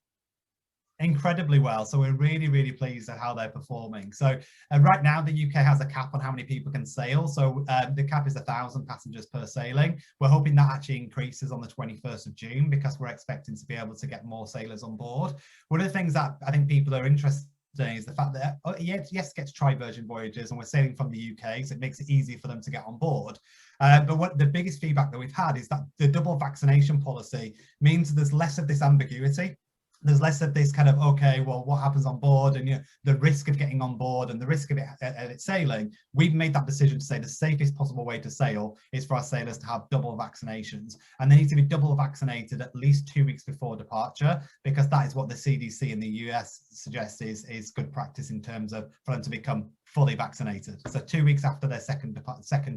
Incredibly well. So we're really, really pleased at how they're performing. So right now, the UK has a cap on how many people can sail. So the cap is 1,000 passengers per sailing. We're hoping that actually increases on the 21st of June because we're expecting to be able to get more sailors on board. One of the things that I think people are interested in is the fact that, yes, get to try Virgin Voyages, and we're sailing from the UK, so it makes it easy for them to get on board. But what the biggest feedback that we've had is that the double vaccination policy means there's less of this ambiguity. There's less of this kind of, okay, well, what happens on board, and the risk of getting on board and the risk of it sailing. We've made that decision to say the safest possible way to sail is for our sailors to have double vaccinations, and they need to be double vaccinated at least 2 weeks before departure, because that is what the CDC in the US suggests is good practice in terms of for them to become fully vaccinated. So 2 weeks after their second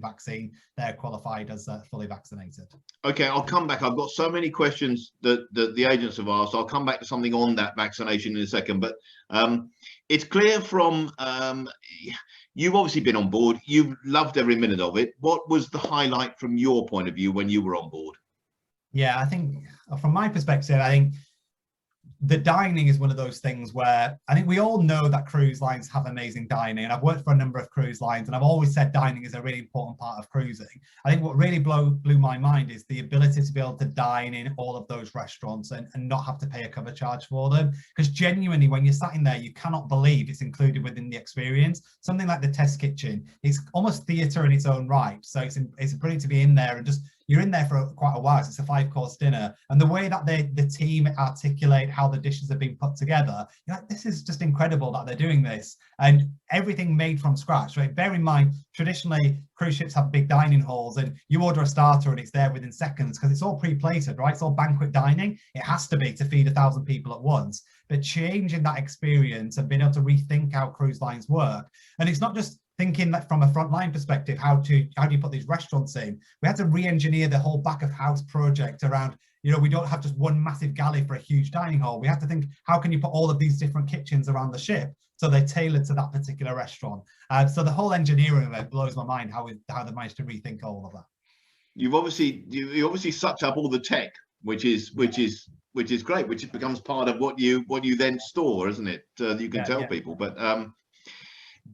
vaccine, they're qualified as fully vaccinated. Okay, I'll come back. I've got so many questions that the agents have asked. I'll come back to something on that vaccination in a second. But it's clear from you've obviously been on board. You've loved every minute of it. What was the highlight from your point of view when you were on board? Yeah, I think from my perspective, I think the dining is one of those things where I think we all know that cruise lines have amazing dining, and I've worked for a number of cruise lines, and I've always said dining is a really important part of cruising. I think what really blew my mind is the ability to be able to dine in all of those restaurants and not have to pay a cover charge for them, because genuinely when you're sat in there, you cannot believe it's included within the experience. Something like the test kitchen, it's almost theatre in its own right, so it's brilliant to be in there and just you're in there for quite a while. So it's a 5-course dinner, and the way that the team articulate how the dishes have been put together, you're like, this is just incredible that they're doing this, and everything made from scratch. Right? Bear in mind, traditionally cruise ships have big dining halls, and you order a starter and it's there within seconds because it's all pre-plated, right? It's all banquet dining. It has to be to feed 1,000 people at once. But changing that experience and being able to rethink how cruise lines work, and it's not just thinking that from a frontline perspective, how do you put these restaurants in? We had to re-engineer the whole back of house project around, we don't have just one massive galley for a huge dining hall. We have to think, how can you put all of these different kitchens around the ship so they're tailored to that particular restaurant? So the whole engineering of it blows my mind how they managed to rethink all of that. You obviously sucked up all the tech, which is great, which becomes part of what you then store, isn't it? You can tell people, but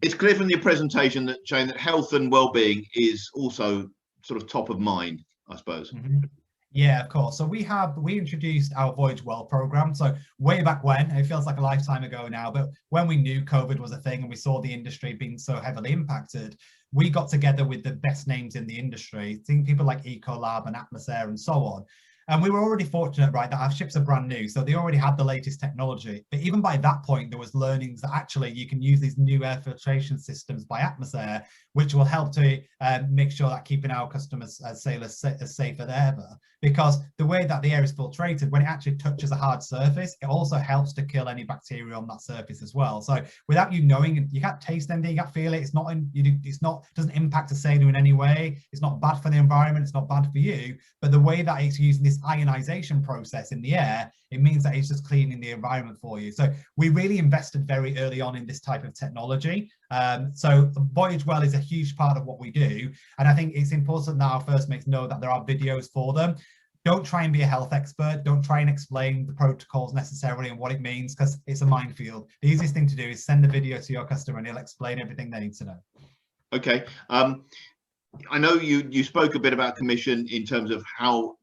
it's clear from your presentation that, Shane, that health and well-being is also sort of top of mind, I suppose. Mm-hmm. Yeah, of course. So we introduced our Voyage Well program. So way back when, it feels like a lifetime ago now, but when we knew COVID was a thing and we saw the industry being so heavily impacted, we got together with the best names in the industry, people like Ecolab and Atmosair and so on. And we were already fortunate, right, that our ships are brand new, so they already had the latest technology. But even by that point, there was learnings that actually you can use these new air filtration systems by Atmosair, which will help to make sure that keeping our customers, sailors, as safe as ever. Because the way that the air is filtrated, when it actually touches a hard surface, it also helps to kill any bacteria on that surface as well. So without you knowing, you can't taste anything, you can't feel it. Doesn't impact a sailor in any way. It's not bad for the environment. It's not bad for you. But the way that it's using this ionization process in the air, it means that it's just cleaning the environment for you. So we really invested very early on in this type of technology. So Voyage Well is a huge part of what we do. And I think it's important that our first mates know that there are videos for them. Don't try and be a health expert. Don't try and explain the protocols necessarily and what it means, because it's a minefield. The easiest thing to do is send a video to your customer and he'll explain everything they need to know. Okay. I know you spoke a bit about commission in terms of how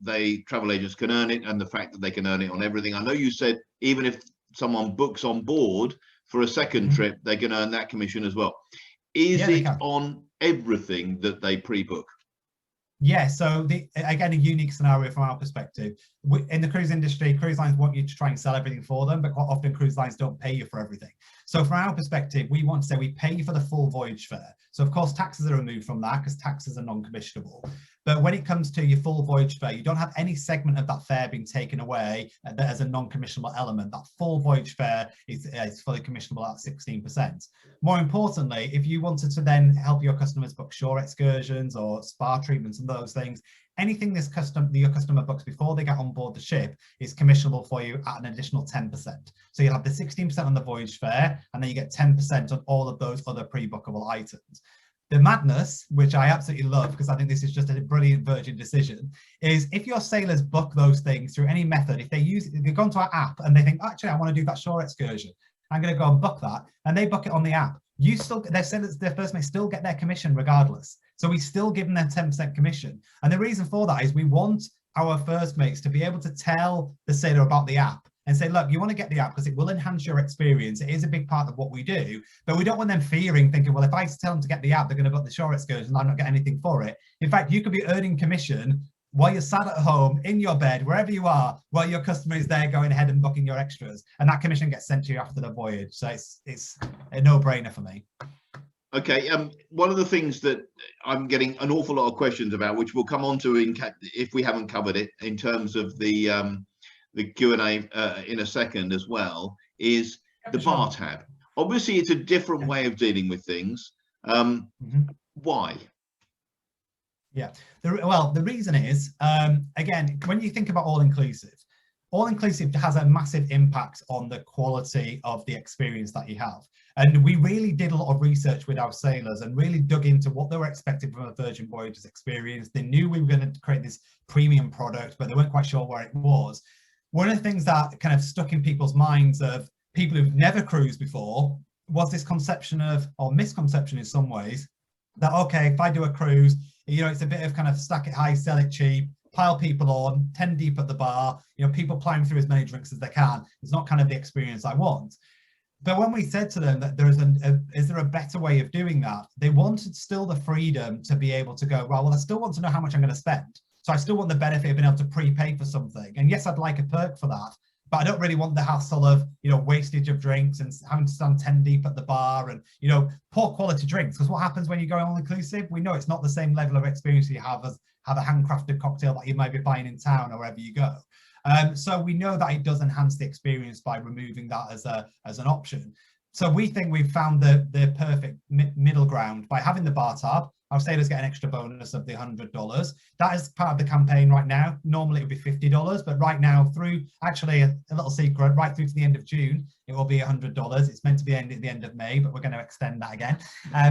travel agents can earn it and the fact that they can earn it on everything. I know you said even if someone books on board for a second trip, they can earn that commission as well. Is it on everything that they pre-book? Yeah, so again, a unique scenario from our perspective. In the cruise industry, cruise lines want you to try and sell everything for them, but quite often cruise lines don't pay you for everything. So from our perspective, we want to say we pay you for the full voyage fare. So of course taxes are removed from that because taxes are non-commissionable. But when it comes to your full voyage fare, you don't have any segment of that fare being taken away as a non-commissionable element. That full voyage fare is fully commissionable at 16%. More importantly, if you wanted to then help your customers book shore excursions or spa treatments and those things, anything your customer books before they get on board the ship is commissionable for you at an additional 10%. So you'll have the 16% on the voyage fare, and then you get 10% on all of those other pre-bookable items. The madness, which I absolutely love because I think this is just a brilliant Virgin decision, is if your sailors book those things through any method, if they go onto our app and they think, actually, I want to do that shore excursion, I'm going to go and book that, and they book it on the app, their first mate still get their commission regardless. So we still give them their 10% commission. And the reason for that is we want our first mates to be able to tell the sailor about the app and say, look, you want to get the app because it will enhance your experience. It is a big part of what we do, but we don't want them thinking, well, if I tell them to get the app, they're going to book the shore excursion and I'm not getting anything for it. In fact, you could be earning commission while you're sat at home, in your bed, wherever you are, while your customer is there going ahead and booking your extras. And that commission gets sent to you after the voyage. So it's a no-brainer for me. Okay, one of the things that I'm getting an awful lot of questions about, which we'll come on to if we haven't covered it in terms of the Q&A in a second as well, is the bar tab. Obviously, it's a different way of dealing with things. Why? Yeah, the reason is, again, when you think about all-inclusive has a massive impact on the quality of the experience that you have. And we really did a lot of research with our sailors and really dug into what they were expecting from a Virgin Voyages experience. They knew we were going to create this premium product, but they weren't quite sure where it was. One of the things that kind of stuck in people's minds of people who've never cruised before was this conception of, or misconception in some ways, that, okay, if I do a cruise, you know, it's a bit of kind of stack it high, sell it cheap, pile people on, 10 deep at the bar, you know, people plowing through as many drinks as they can. It's not kind of the experience I want. But when we said to them that is there a better way of doing that, they wanted still the freedom to be able to go, well, I still want to know how much I'm going to spend. So I still want the benefit of being able to prepay for something. And yes, I'd like a perk for that, but I don't really want the hassle of, you know, wastage of drinks and having to stand 10 deep at the bar and, you know, poor quality drinks. Because what happens when you go all-inclusive? We know it's not the same level of experience you have as a handcrafted cocktail that you might be buying in town or wherever you go. So we know that it does enhance the experience by removing that as an option. So we think we've found the perfect middle ground by having the bar tab. Our sailors get an extra bonus of the $100. That is part of the campaign right now. Normally it would be $50, but right now through, actually a little secret, right through to the end of June, it will be $100. It's meant to be at the end of May, but we're going to extend that again.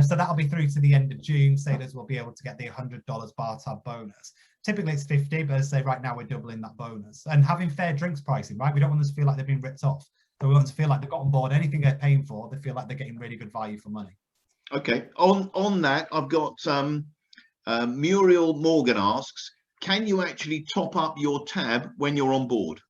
So that'll be through to the end of June. Sailors will be able to get the $100 bar tab bonus. Typically it's 50, but as I say, right now we're doubling that bonus. And having fair drinks pricing, right? We don't want them to feel like they've been ripped off. So we want them to feel like they've got on board anything they're paying for, they feel like they're getting really good value for money. Okay, on that, I've got Muriel Morgan asks, can you actually top up your tab when you're on board?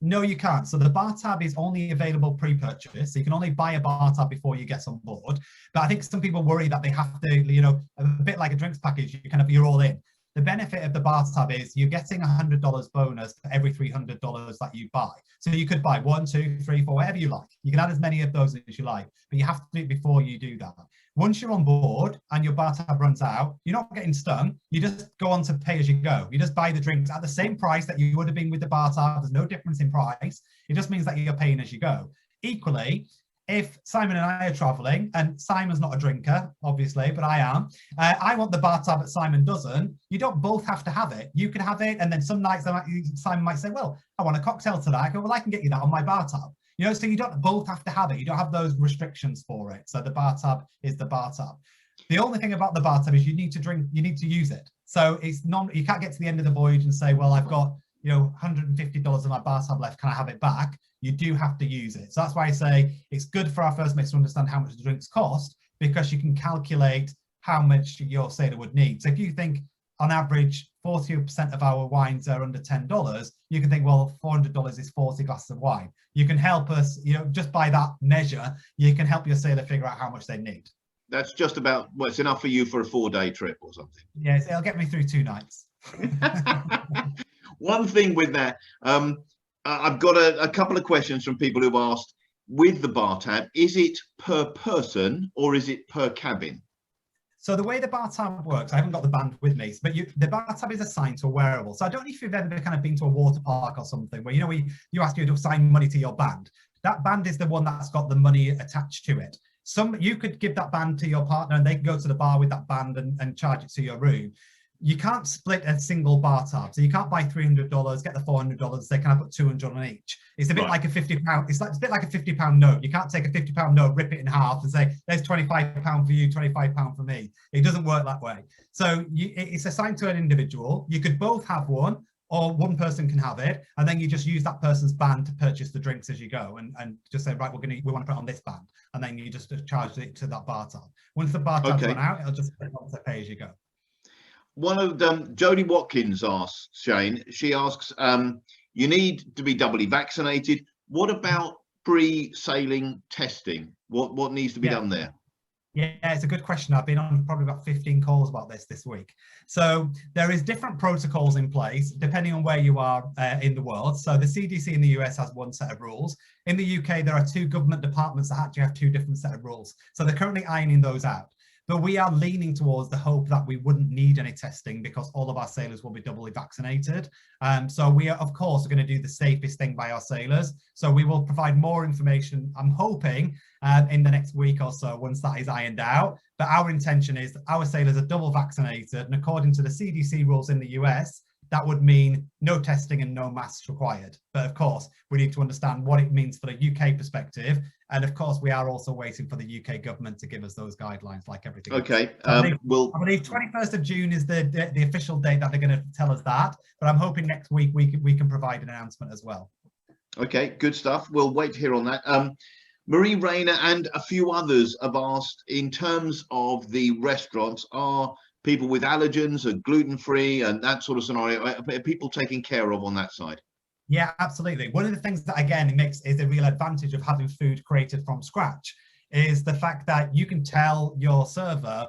No, you can't. So the bar tab is only available pre-purchase. So you can only buy a bar tab before you get on board. But I think some people worry that they have to, you know, a bit like a drinks package, you're all in. The benefit of the bar tab is you're getting $100 bonus for every $300 that you buy. So you could buy 1, 2, 3, 4, whatever you like. You can add as many of those as you like, but you have to do it before you do that. Once you're on board and your bar tab runs out, you're not getting stung. You just go on to pay as you go. You just buy the drinks at the same price that you would have been with the bar tab. There's no difference in price. It just means that you're paying as you go. Equally, if Simon and I are traveling, and Simon's not a drinker, obviously, but I am, I want the bar tab, but Simon doesn't, you don't both have to have it. You can have it, and then some nights Simon might say, well, I want a cocktail today. I go, well, I can get you that on my bar tab. You know, so you don't both have to have it. You don't have those restrictions for it. So the bar tab is the bar tab. The only thing about the bar tab is you need to use it. So it's you can't get to the end of the voyage and say, well, I've got, you know, $150 of my bar tab left, can I have it back? You do have to use it. So that's why I say it's good for our first mates to understand how much the drinks cost, because you can calculate how much your sailor would need. So if you think on average 40% of our wines are under $10, you can think, well, $400 is 40 glasses of wine. You can help us, you know, just by that measure, you can help your sailor figure out how much they need. That's just about, well, it's enough for you for a 4-day trip or something. Yes, it'll get me through 2 nights. One thing with that, I've got a couple of questions from people who've asked, with the bar tab, is it per person or is it per cabin? So the way the bar tab works, I haven't got the band with me, but the bar tab is assigned to a wearable. So I don't know if you've ever kind of been to a water park or something where, you know, you ask you to assign money to your band. That band is the one that's got the money attached to it. You could give that band to your partner and they can go to the bar with that band and charge it to your room. You can't split a single bar tab. So you can't buy $300, get the $400, they can have put 200 on each. It's a bit like a £50, it's a bit like a £50 note. You can't take a £50 note, rip it in half and say, there's £25 for you, £25 for me. It doesn't work that way. So it's assigned to an individual. You could both have one, or one person can have it, and then you just use that person's band to purchase the drinks as you go, and just say, right, we want to put it on this band, and then you just charge it to that bar tab. Once the bar tab's run out, it'll just put it on to pay as you go. One of them, Jodie Watkins asks, Shane, she asks, you need to be doubly vaccinated. What about pre-sailing testing? What needs to be done there? Yeah, it's a good question. I've been on probably about 15 calls about this week. So there is different protocols in place depending on where you are in the world. So the CDC in the US has one set of rules. In the UK, there are 2 government departments that actually have 2 different set of rules. So they're currently ironing those out. But we are leaning towards the hope that we wouldn't need any testing because all of our sailors will be doubly vaccinated. So we are, of course, going to do the safest thing by our sailors. So we will provide more information, I'm hoping, in the next week or so once that is ironed out. But our intention is that our sailors are double vaccinated. And according to the CDC rules in the US, that would mean no testing and no masks required. But of course, we need to understand what it means for the UK perspective. And of course, we are also waiting for the UK government to give us those guidelines like everything Okay. else. I believe 21st of June is the official date that they're going to tell us that. But I'm hoping next week we can provide an announcement as well. Okay, good stuff. We'll wait to hear on that. Marie Rayner and a few others have asked, in terms of the restaurants, are people with allergens or gluten-free and that sort of scenario, are people taken care of on that side? Yeah, absolutely. One of the things that, again, is a real advantage of having food created from scratch is the fact that you can tell your server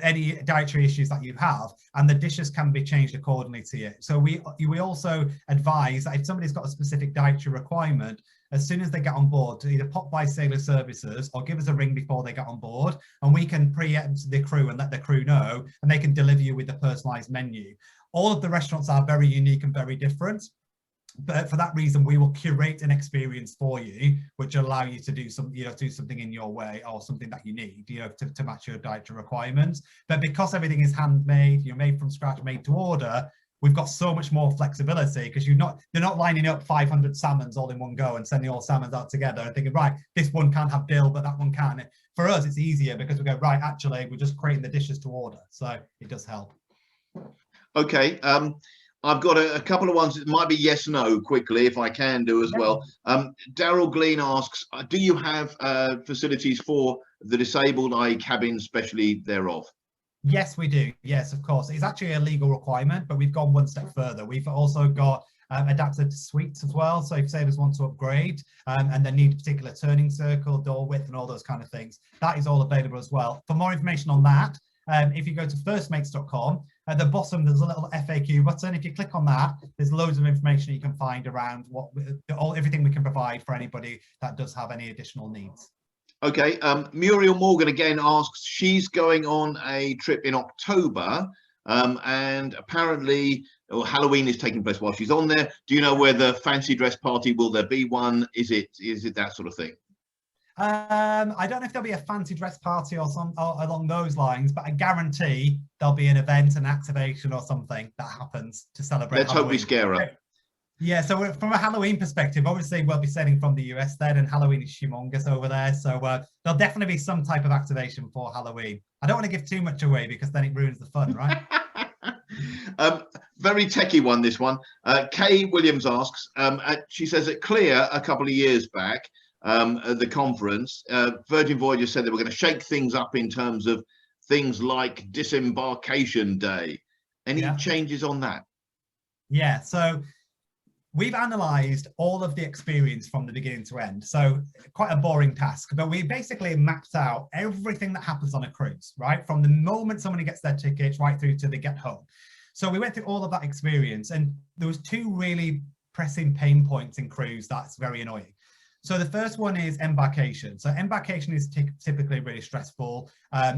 any dietary issues that you have, and the dishes can be changed accordingly to you. So we also advise that if somebody's got a specific dietary requirement, as soon as they get on board, to either pop by Sailor Services or give us a ring before they get on board, and we can preempt the crew and let the crew know, and they can deliver you with the personalized menu. All of the restaurants are very unique and very different. But for that reason, we will curate an experience for you, which will allow you to do something in your way, or something that you need, to match your dietary requirements. But because everything is handmade, made from scratch, made to order, we've got so much more flexibility, because they're not lining up 500 salmons all in one go and sending all salmons out together and thinking, right, this one can't have dill, but that one can. For us, it's easier because we go, right, actually, we're just creating the dishes to order. So it does help. Okay. I've got a couple of ones that might be yes, no, quickly, if I can do as well. Daryl Glean asks, do you have facilities for the disabled, i.e. cabins, specially thereof? Yes, we do. Yes, of course. It's actually a legal requirement, but we've gone one step further. We've also got adapted suites as well. So if sailors want to upgrade and they need a particular turning circle, door width, and all those kind of things, that is all available as well. For more information on that, if you go to firstmates.com, at the bottom there's a little FAQ button. If you click on that, there's loads of information you can find around everything we can provide for anybody that does have any additional needs. Okay, Muriel Morgan again asks, she's going on a trip in October, and apparently Halloween is taking place while she's on there. Do you know whether fancy dress party, will there be one? Is it that sort of thing? I don't know if there'll be a fancy dress party or along those lines, but I guarantee there'll be an event, an activation or something that happens to celebrate. Let's hope we scare her. Yeah, so from a Halloween perspective, obviously we'll be sailing from the US then, and Halloween is humongous over there. So there'll definitely be some type of activation for Halloween. I don't want to give too much away because then it ruins the fun, right? Very techie one, this one. Kay Williams asks, she says at Clear a couple of years back, at the conference, Virgin Voyages said they were going to shake things up in terms of things like disembarkation day. Any changes on that? Yeah, so we've analysed all of the experience from the beginning to end. So quite a boring task, but we basically mapped out everything that happens on a cruise, right? From the moment somebody gets their tickets right through to they get home. So we went through all of that experience, and there was 2 really pressing pain points in cruise that's very annoying. So the first one is embarkation. So embarkation is typically really stressful.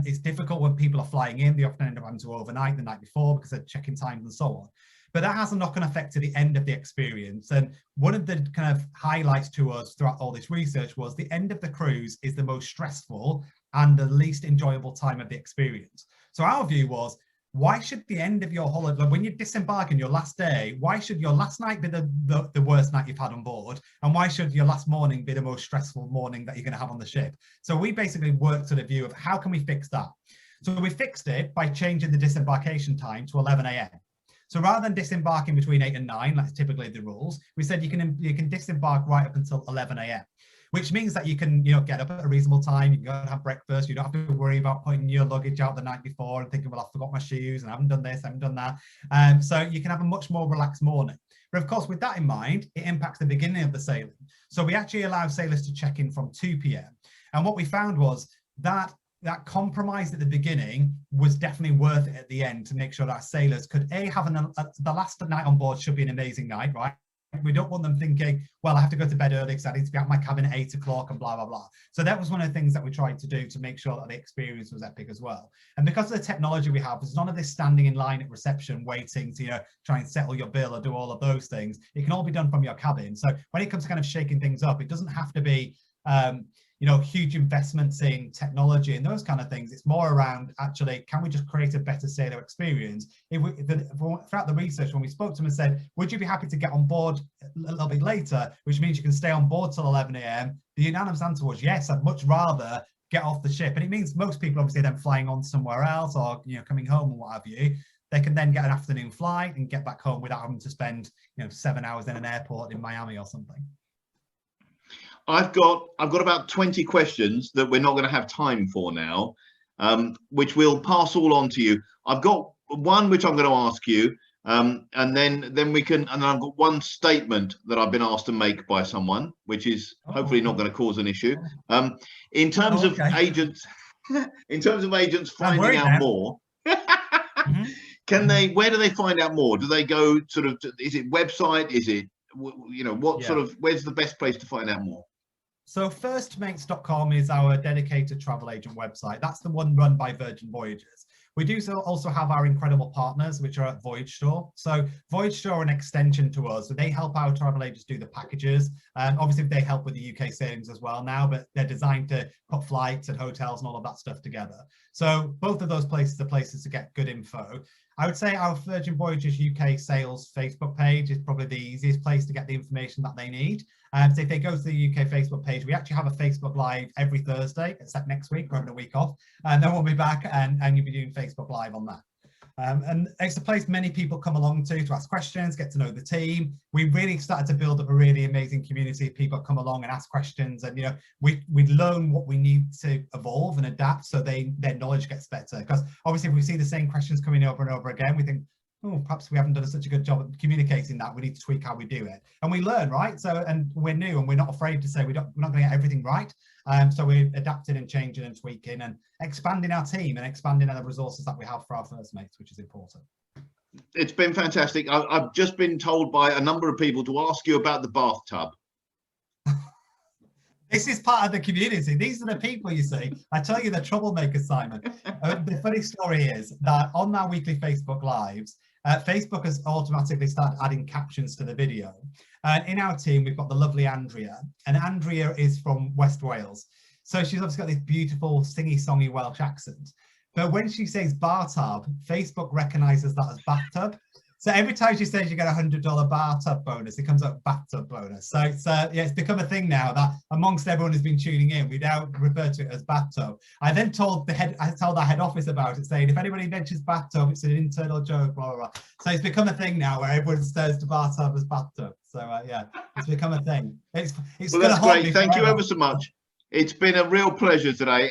It's difficult when people are flying in. They often end up having to overnight the night before because of check-in times and so on. But that has a knock-on effect to the end of the experience. And one of the kind of highlights to us throughout all this research was the end of the cruise is the most stressful and the least enjoyable time of the experience. So our view was, why should the end of your holiday, when you disembark in your last day, why should your last night be the worst night you've had on board? And why should your last morning be the most stressful morning that you're going to have on the ship? So we basically worked to the view of how can we fix that? So we fixed it by changing the disembarkation time to 11 a.m. So rather than disembarking between 8 and 9, that's typically the rules, we said you can disembark right up until 11 a.m. which means that you can, get up at a reasonable time, you can go and have breakfast, you don't have to worry about putting your luggage out the night before and thinking, well, I forgot my shoes and I haven't done this, I haven't done that. So you can have a much more relaxed morning. But of course, with that in mind, it impacts the beginning of the sailing. So we actually allow sailors to check in from 2 p.m. And what we found was that compromise at the beginning was definitely worth it at the end to make sure that sailors could have the last night on board should be an amazing night, right? We don't want them thinking, well, I have to go to bed early because I need to be at my cabin at 8 o'clock and blah, blah, blah. So that was one of the things that we tried to do to make sure that the experience was epic as well. And because of the technology we have, there's none of this standing in line at reception waiting to, try and settle your bill or do all of those things. It can all be done from your cabin. So when it comes to kind of shaking things up, it doesn't have to be, huge investments in technology and those kind of things. It's more around actually, can we just create a better sailor experience? Throughout the research, when we spoke to them and said, would you be happy to get on board a little bit later, which means you can stay on board till 11 a.m. The unanimous answer was yes, I'd much rather get off the ship. And it means most people obviously then flying on somewhere else or coming home or what have you, they can then get an afternoon flight and get back home without having to spend 7 hours in an airport in Miami or something. I've got about 20 questions that we're not going to have time for now, which we'll pass all on to you. I've got one which I'm going to ask you, and then we can. And then I've got one statement that I've been asked to make by someone, which is hopefully not going to cause an issue. In terms of agents, finding out more, can they? Where do they find out more? Do they go sort of? Is it website? Is it what sort of? Where's the best place to find out more? So firstmates.com is our dedicated travel agent website. That's the one run by Virgin Voyages. We do also have our incredible partners, which are at VoyageStore. So VoyageStore are an extension to us. So they help our travel agents do the packages. Obviously, they help with the UK sailings as well now, but they're designed to put flights and hotels and all of that stuff together. So both of those places are places to get good info. I would say our Virgin Voyages UK sales Facebook page is probably the easiest place to get the information that they need. So if they go to the UK Facebook page, we actually have a Facebook Live every Thursday, except next week, we're having a week off. And then we'll be back and you'll be doing Facebook Live on that. And it's a place many people come along to ask questions, get to know the team. We really started to build up a really amazing community of people come along and ask questions, and we learn what we need to evolve and adapt so their knowledge gets better. Because obviously if we see the same questions coming over and over again, we think, oh, perhaps we haven't done such a good job of communicating that. We need to tweak how we do it. And we learn, right? So, and we're new and we're not afraid to say we're not going to get everything right. So we're adapting and changing and tweaking and expanding our team and expanding the resources that we have for our first mates, which is important. It's been fantastic. I've just been told by a number of people to ask you about the bathtub. This is part of the community. These are the people, you see. I tell you, the troublemakers, Simon. The funny story is that on our weekly Facebook Lives, Facebook has automatically started adding captions to the video. In our team, we've got the lovely Andrea, and Andrea is from West Wales. So she's obviously got this beautiful, singy-songy Welsh accent. But when she says bar tub, Facebook recognizes that as bathtub. So every time she says you get a $100 bathtub bonus, it comes up bathtub bonus. So it's become a thing now that amongst everyone who's been tuning in, we now refer to it as bathtub. I then told our head office about it, saying if anybody mentions bathtub, it's an internal joke, blah, blah, blah. So it's become a thing now where everyone refers to bathtub as bathtub. So it's become a thing. It's well, that's great. Thank you ever so much. It's been a real pleasure today.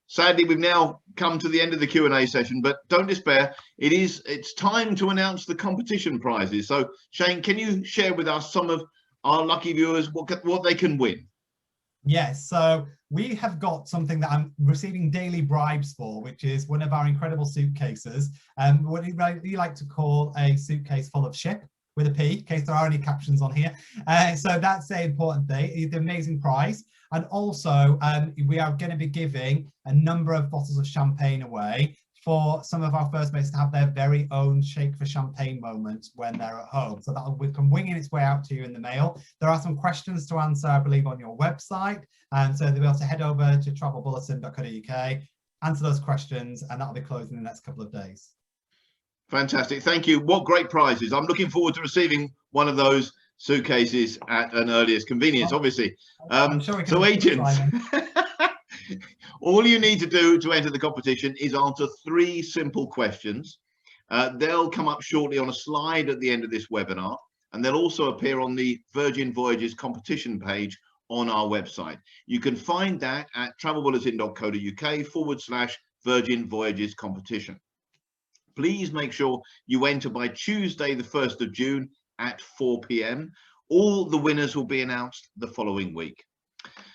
Sadly, we've now come to the end of the Q&A session, but don't despair. It's time to announce the competition prizes. So, Shane, can you share with us some of our lucky viewers what they can win? Yes, so we have got something that I'm receiving daily bribes for, which is one of our incredible suitcases. What we like to call a suitcase full of ship. with a P, in case there are any captions on here. So that's the important thing. It's an amazing prize. And also, we are going to be giving a number of bottles of champagne away for some of our first mates to have their very own shake for champagne moment when they're at home. So that'll come winging its way out to you in the mail. There are some questions to answer, I believe, on your website. And so they'll be able to head over to travelbulletin.co.uk, answer those questions, and that'll be closed in the next couple of days. Fantastic. Thank you. What great prizes. I'm looking forward to receiving one of those suitcases at an earliest convenience, obviously. Sure so agents, all you need to do to enter the competition is answer 3 simple questions. They'll come up shortly on a slide at the end of this webinar, and they'll also appear on the Virgin Voyages competition page on our website. You can find that at travelbulletin.co.uk/Virgin Voyages competition. Please make sure you enter by Tuesday, the 1st of June at 4 p.m. All the winners will be announced the following week.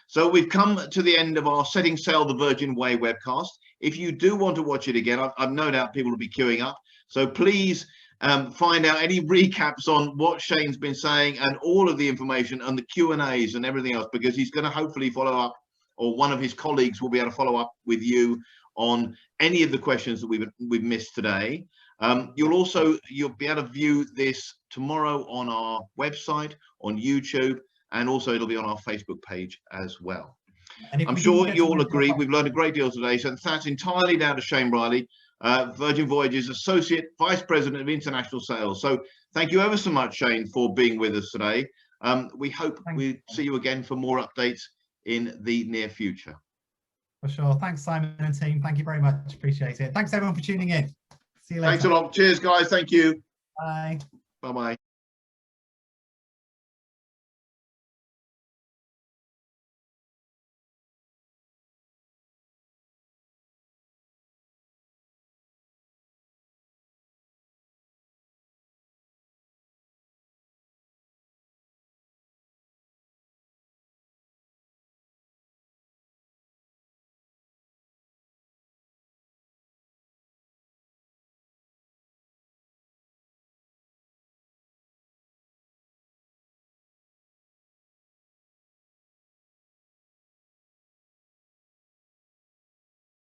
So we've come to the end of our Setting Sail the Virgin Way webcast. If you do want to watch it again, I've no doubt people will be queuing up. So please find out any recaps on what Shane's been saying and all of the information and the Q&As and everything else, because he's going to hopefully follow up, or one of his colleagues will be able to follow up with you on any of the questions that we've missed today. You'll be able to view this tomorrow on our website, on YouTube, and also it'll be on our Facebook page as well. I'm sure you all agree we've learned a great deal today, so that's entirely down to Shane Riley, Virgin Voyages Associate Vice President of International Sales. So thank you ever so much, Shane, for being with us today. We hope we see you again for more updates in the near future. For sure. Thanks, Simon and team. Thank you very much. Appreciate it. Thanks, everyone, for tuning in. See you later. Thanks a lot. Cheers, guys. Thank you. Bye. Bye-bye.